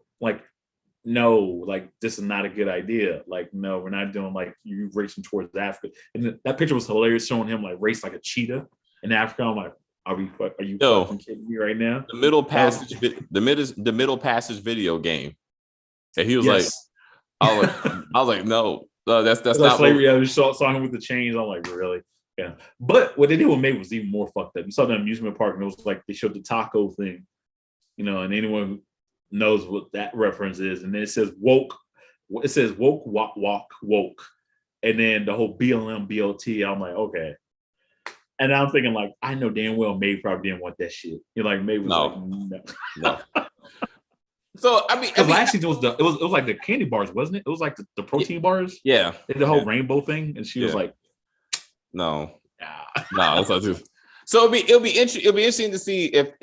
this is not a good idea. Like, no, we're not doing like you racing towards Africa. And that picture was hilarious, showing him like race like a cheetah in Africa. I'm like, are you fucking kidding me right now? The middle passage, the middle passage video game. And he was like, I was like, no, that's not slavery. I just saw him with the chains. I'm like, really? Yeah. But what they did with May was even more fucked up. You saw the amusement park, and it was like they showed the taco thing, and anyone who knows what that reference is, and then it says woke. It says woke, walk, woke, and then the whole BLM, BLT. I'm like, okay. And I'm thinking, like, I know damn well May probably didn't want that shit. You're like, May was no. So I mean, last season it was like the candy bars, wasn't it? It was like the protein bars. Yeah, the whole rainbow thing, and she was like, no, that's not true. So it'll be interesting to see if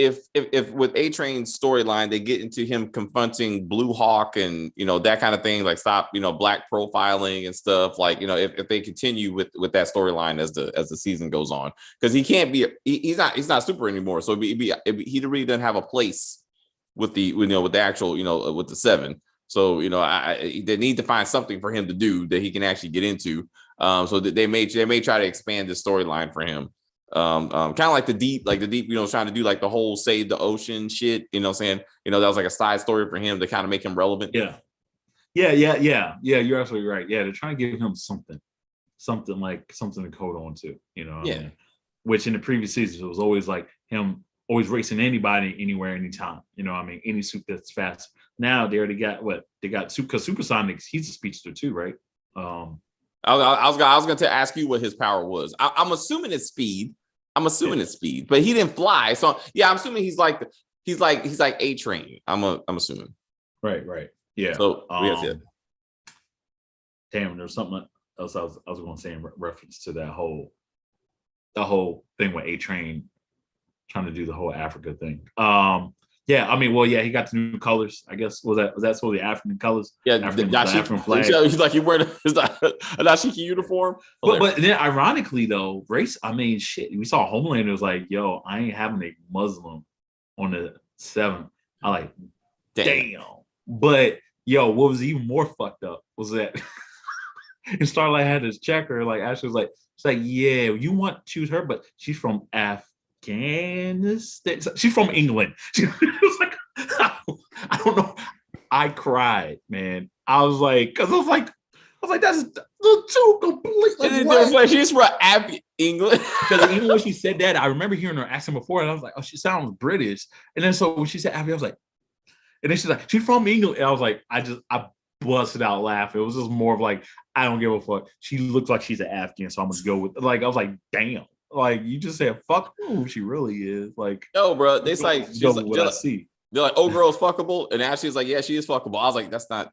with A Train's storyline they get into him confronting Blue Hawk and that kind of thing, like stop black profiling and stuff, like if they continue with that storyline as the season goes on, because he can't be he's not super anymore, so he really doesn't have a place with the with the actual with the 7. So they need to find something for him to do that he can actually get into. So that they may try to expand the storyline for him. Kind of like the deep, trying to do like the whole save the ocean shit. Saying that was like a side story for him to kind of make him relevant. Yeah. You're absolutely right. Yeah, they're trying to give him something to code on to. I mean? Which in the previous seasons it was always like him always racing anybody, anywhere, anytime. I mean, any suit that's fast. Now they already got because Supersonics, he's a speedster too, right? I was going to ask you what his power was. I'm assuming it's speed. It's speed, but he didn't fly. So yeah, I'm assuming he's like A Train. I'm assuming. Right. Yeah. So damn, there's something else I was going to say in reference to that whole thing with A Train trying to do the whole Africa thing. Yeah, I mean, he got the new colors. I guess was that supposed to be African colors? Yeah, the African flag. He's like, you wearing a dashiki uniform. But then, ironically though, race. I mean, shit. We saw Homelander was like, "Yo, I ain't having a Muslim on the 7th." I like, damn. But what was even more fucked up was that and Starlight had this checker. Like Ashley was like, "It's like, yeah, you want to choose her, but she's from Afghanistan. She's from England." She was like, I don't know. I cried, man. I was like, that's too completely. Like she's from England. Because even when she said that, I remember hearing her accent before, and I was like, oh, she sounds British. And then so when she said Abby, I was like, and then she's like, she's from England. And I was like, I busted out laughing. It was just more of like, I don't give a fuck. She looks like she's an Afghan, so I'm gonna go with. Like I was like, damn. Like you just said, fuck who she really is. Like, no, bro. They like, what I see. They're like, oh, girl's fuckable, and Ashley's like, yeah, she is fuckable. I was like, that's not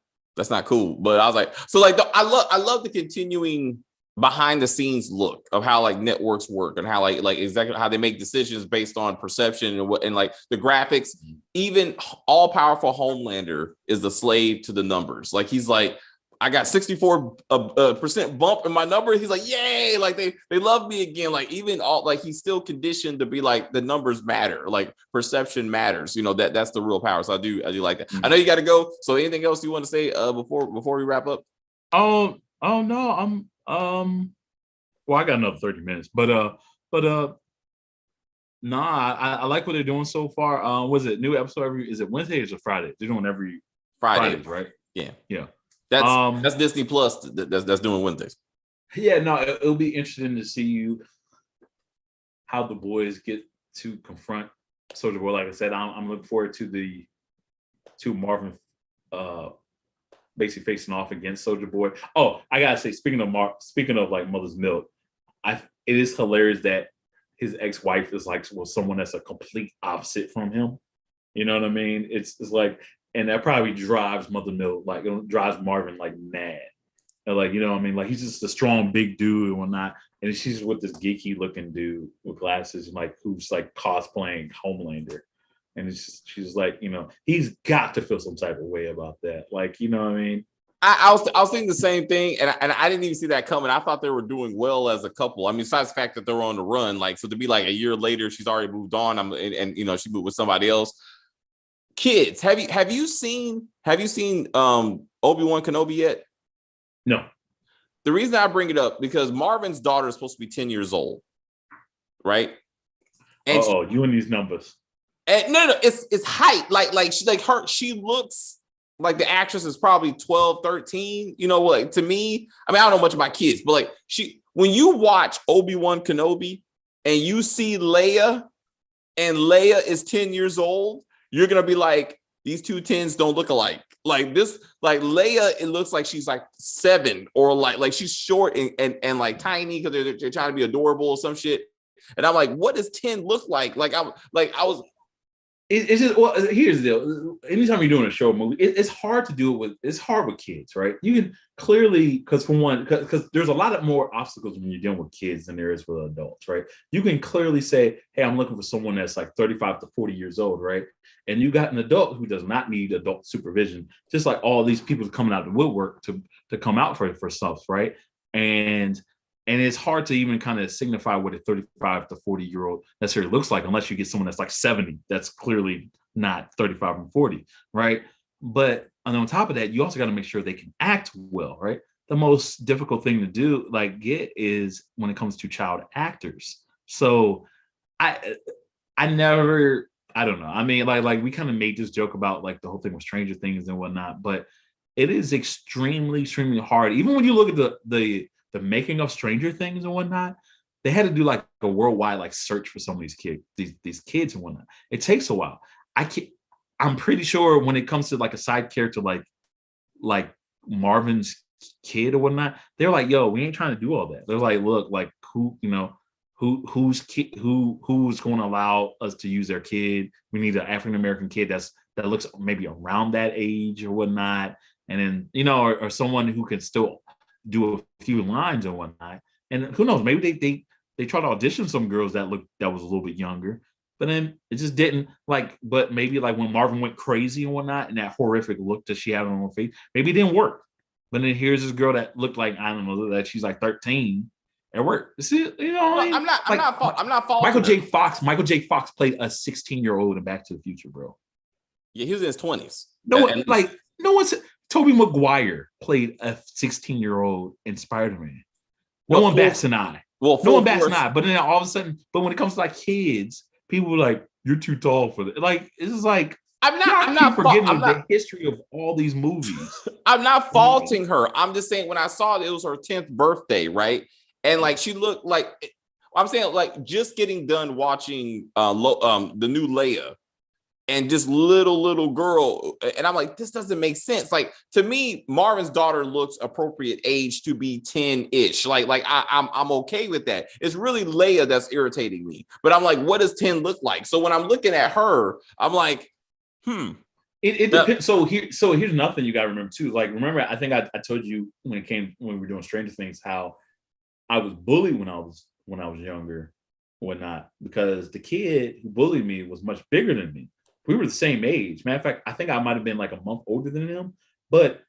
cool. But I was like, so like, I love the continuing behind the scenes look of how like networks work and how like exactly how they make decisions based on perception and like the graphics. Even all powerful Homelander is the slave to the numbers. Like he's like, I got 64% bump in my number. He's like, yay! Like they love me again. Like even all like he's still conditioned to be like the numbers matter. Like perception matters. That's the real power. So I do like that. I know you got to go. So anything else you want to say before we wrap up? Oh no, I'm well, I got another 30 minutes, but Nah, I like what they're doing so far. Was it new episode is it Wednesdays or Friday? They're doing every Fridays, right? Yeah. Yeah. That's Disney Plus that's doing Wednesdays. Yeah, no, it'll be interesting to see how the boys get to confront Soldier Boy. Like I said, I'm looking forward to the two Marvin basically facing off against Soldier Boy. Oh, I gotta say, speaking of like Mother's Milk, it is hilarious that his ex-wife is like someone that's a complete opposite from him. You know what I mean? It's like, and that probably drives Mother Milk, like it drives Marvin like mad. And like, you know what I mean? Like he's just a strong big dude and whatnot. And she's with this geeky looking dude with glasses and like who's like cosplaying Homelander. And she's like, you know, he's got to feel some type of way about that. Like, you know what I mean? I was thinking the same thing, and I didn't even see that coming. I thought they were doing well as a couple. I mean, besides the fact that they're on the run, like so to be like a year later, she's already moved on. And you know she moved with somebody else. Kids, have you seen Obi-Wan Kenobi yet? No. The reason I bring it up because Marvin's daughter is supposed to be 10 years old, right? And you and these numbers. And no, it's height. She looks like the actress is probably 12, 13. You know what? To me, I mean, I don't know much about kids, but like when you watch Obi-Wan Kenobi and you see Leia and Leia is 10 years old, you're going to be like, these two 10s don't look alike. Like this, like Leia, it looks like she's like 7 or like she's short and like tiny because they're trying to be adorable or some shit. And I'm like, what does 10 look like? It's just, well, here's the deal. Anytime you're doing a show movie, it's hard to do it it's hard with kids, right? You can clearly, because there's a lot of more obstacles when you're dealing with kids than there is with adults, right? You can clearly say, hey, I'm looking for someone that's like 35 to 40 years old, right? And you got an adult who does not need adult supervision, just like all these people coming out of the woodwork to come out for stuff, right? And it's hard to even kind of signify what a 35 to 40-year-old necessarily looks like unless you get someone that's like 70. That's clearly not 35 and 40, right? But on top of that, you also got to make sure they can act well, right? The most difficult thing to do, is when it comes to child actors. So I don't know. I mean, like we kind of made this joke about like the whole thing with Stranger Things and whatnot, but it is extremely, extremely hard. Even when you look at the making of Stranger Things and whatnot, they had to do like a worldwide like search for some of these kids and whatnot. It takes a while. I'm pretty sure when it comes to like a side character like Marvin's kid or whatnot, they're like, yo, we ain't trying to do all that. They're like, look, like who's going to allow us to use their kid? We need an African American kid that looks maybe around that age or whatnot, and then or someone who can still do a few lines and whatnot. And who knows, maybe they tried to audition some girls that was a little bit younger, but then it just didn't but maybe like when Marvin went crazy and whatnot and that horrific look that she had on her face, maybe it didn't work. But then here's this girl that looked like, I don't know, that she's like 13. It worked. See, I'm not faulting Michael J. Fox played a 16-year-old in Back to the Future, bro. Yeah, he was in his 20s. Tobey Maguire played a 16-year-old in Spider-Man. No one bats an eye. But then all of a sudden, when it comes to like kids, people were like, "You're too tall for that." Like it's just like I'm not forgetting the history of all these movies. I'm not faulting her. I'm just saying when I saw it was her 10th birthday, right? And like she looked like I'm saying like just getting done watching the new Leia. And just little girl, and I'm like, this doesn't make sense. Like to me, Marvin's daughter looks appropriate age to be 10-ish. Like I'm okay with that. It's really Leia that's irritating me. But I'm like, what does 10 look like? So when I'm looking at her, I'm like, It depends. So here's nothing you got to remember too. Like remember, I think I told you when we were doing Stranger Things how I was bullied when I was younger, whatnot, because the kid who bullied me was much bigger than me. We were the same age. Matter of fact, I think I might have been like a month older than him. But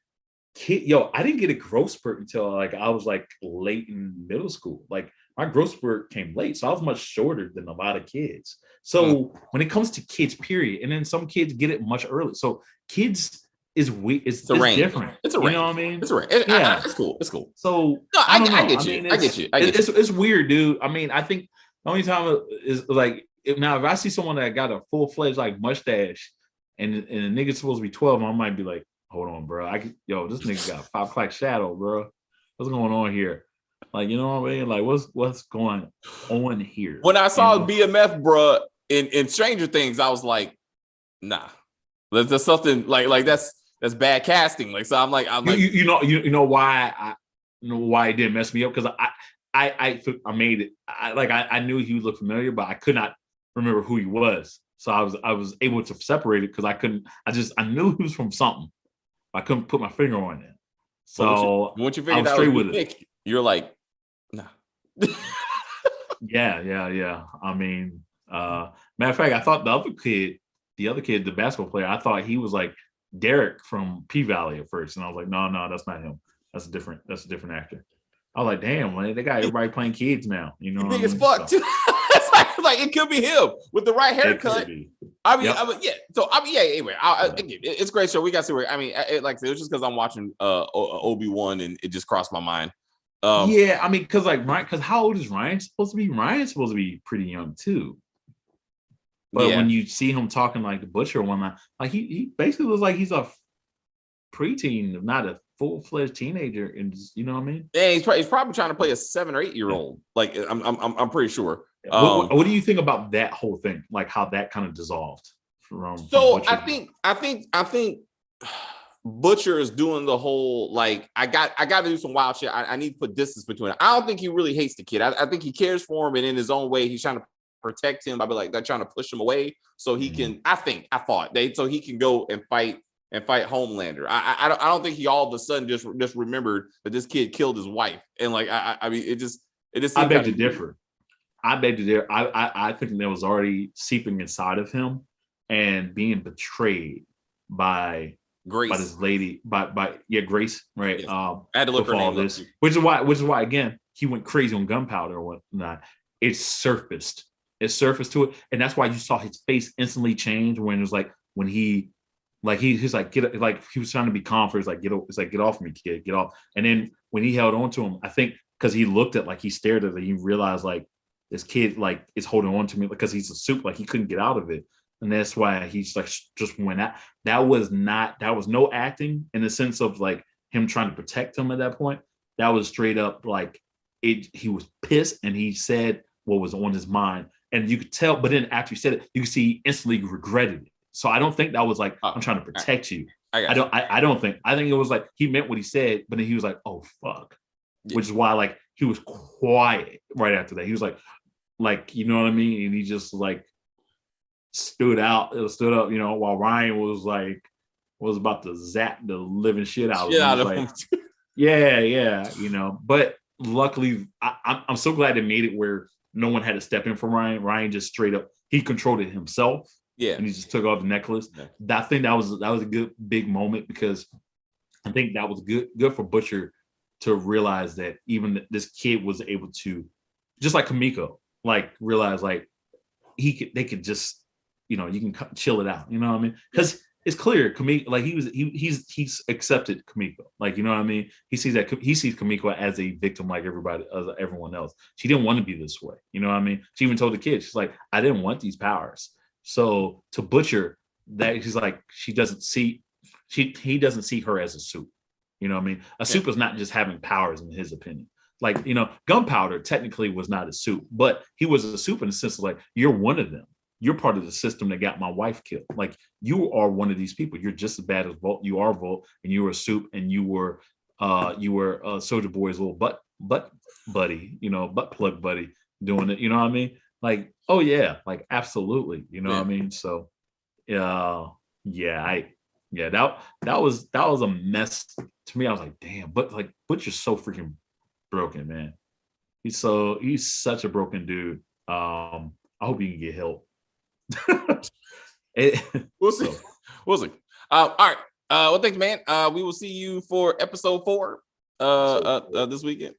I didn't get a growth spurt until like I was like late in middle school. Like my growth spurt came late, so I was much shorter than a lot of kids. So when it comes to kids, period, and then some kids get it much early. So kids is weird. It's different. It's a range. You know what I mean? It's a range. It's cool. It's cool. So I get you. I get you. It's weird, dude. I mean, I think the only time is like now if I see someone that got a full-fledged like mustache and the nigga's supposed to be 12, I might be like, hold on, bro. This nigga got 5 o'clock shadow, bro. What's going on here? Like, you know what I mean? Like, what's going on here? When I saw BMF, bro, in Stranger Things, I was like, nah. There's something like that's bad casting. Like, so I'm like, you know why it didn't mess me up, because I made it. I knew he would look familiar, but I could not remember who he was. So I was able to separate it because I knew he was from something. I couldn't put my finger on it. So once you figured out straight with it, you're like, nah. yeah. I mean, matter of fact, I thought the other kid, the basketball player, I thought he was like Derek from P Valley at first, and I was like, no, that's not him. That's a different actor. I was like, damn, man, they got everybody playing kids now. You know, big as fuck too. It's like it could be him with the right haircut. I mean, yeah. So anyway, it's a great show. We got to see where. I mean, it was just because I'm watching Obi-Wan and it just crossed my mind. Yeah, I mean, because how old is Ryan supposed to be? Ryan's supposed to be pretty young too. But when you see him talking like the Butcher one line, like he basically looks like he's a preteen, if not a full-fledged teenager, and you know what I mean? Yeah, he's probably trying to play a 7 or 8 year old. Like I'm pretty sure. What do you think about that whole thing? Like how that kind of dissolved from I think Butcher is doing the whole like I got to do some wild shit. I need to put distance between it. I don't think he really hates the kid. I think he cares for him, and in his own way, he's trying to protect him. I'd be like, they're trying to push him away so he can. So he can go and fight Homelander. I don't think he all of a sudden just remembered that this kid killed his wife, and like I mean it just. I beg to differ. I think that was already seeping inside of him and being betrayed by Grace, by this lady, by Grace, right? Yes. I had to look her name this, which is why again he went crazy on gunpowder or whatnot. It surfaced to it, and that's why you saw his face instantly change when it was like when he's like he was trying to be calm for he's like get off me, kid, get off. And then when he held on to him, I think because he looked at he stared at it, he realized like this kid like is holding on to me because he's a soup, like he couldn't get out of it. And that's why he's like just went out. That was no acting in the sense of like him trying to protect him at that point. That was straight up like he was pissed and he said what was on his mind. And you could tell, but then after he said it, you could see he instantly regretted it. So I don't think that was like, I'm trying to protect you. I think it was like he meant what he said, but then he was like, oh fuck. Yeah. Which is why like he was quiet right after that. He was like, you know what I mean? And he just like stood up, you know, while Ryan was about to zap the living shit out of him. Yeah, you know. But luckily, I'm so glad they made it where no one had to step in for Ryan. Ryan just straight up, he controlled it himself. Yeah, and he just took off the necklace. Yeah. I think that was a good big moment because I think that was good for Butcher to realize that even this kid was able to, just like Kamiko, like realize like they could just, you know, you can chill it out. You know what I mean? Because it's clear Kamiko, like he's accepted Kamiko. Like, you know what I mean? He sees Kamiko as a victim like everyone else. She didn't want to be this way. You know what I mean? She even told the kid, she's like, I didn't want these powers. So to Butcher, that he's like, he doesn't see her as a soup. You know what I mean? A soup is not just having powers in his opinion. Like, you know, gunpowder technically was not a soup, but he was a soup in the sense of like, you're one of them. You're part of the system that got my wife killed. Like, you are one of these people. You're just as bad as Volt. You are Volt, and you were a soup, and you were Soldier Boy's little butt buddy, you know, butt plug buddy doing it. You know what I mean? Like, oh yeah, like absolutely. You know what I mean? So, that was a mess to me. I was like, damn, but like Butcher's so freaking broken, man. He's such a broken dude. I hope he can get help. We'll see. All right. Well, thanks, man. We will see you for episode 4 this weekend.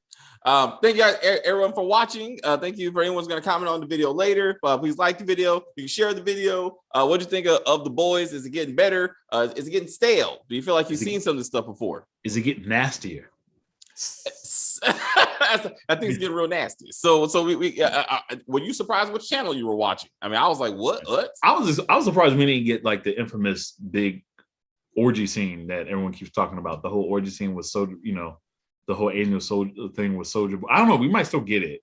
Thank you guys, everyone, for watching. Thank you for anyone who's going to comment on the video later. Please like the video. You can share the video. What do you think of The Boys? Is it getting better? Is it getting stale? Do you feel like you've seen some of this stuff before? Is it getting nastier? That thing's getting real nasty. So were you surprised which channel you were watching? I mean, I was like, what? I was surprised we didn't get like the infamous big orgy scene that everyone keeps talking about. The whole orgy scene was so, the whole Angel Soldier thing with Soldier. I don't know. We might still get it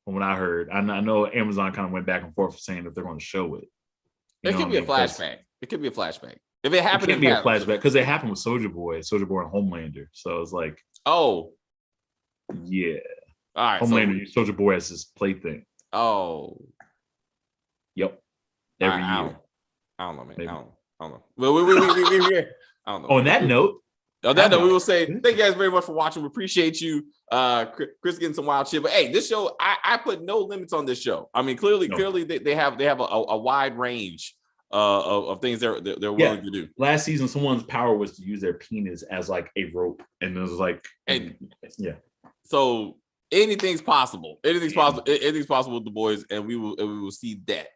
from what I heard. I know Amazon kind of went back and forth saying that they're going to show it. It could be a flashback. It could be a flashback. If it happened, it can't be a flashback because it happened with Soldier Boy and Homelander. So it's like, oh, yeah. All right. Homelander used Soldier Boy as his plaything. Oh. Yep. Every year. I don't know, man. Maybe. I don't know. Well, we I don't know. On that note, we will say thank you guys very much for watching. We appreciate you. Chris getting some wild shit. But hey, this show, I put no limits on this show. I mean, clearly they have a wide range of things they're willing to do. Last season, someone's power was to use their penis as like a rope, and it was like, So anything's possible. Anything's possible with the boys, and we will see that.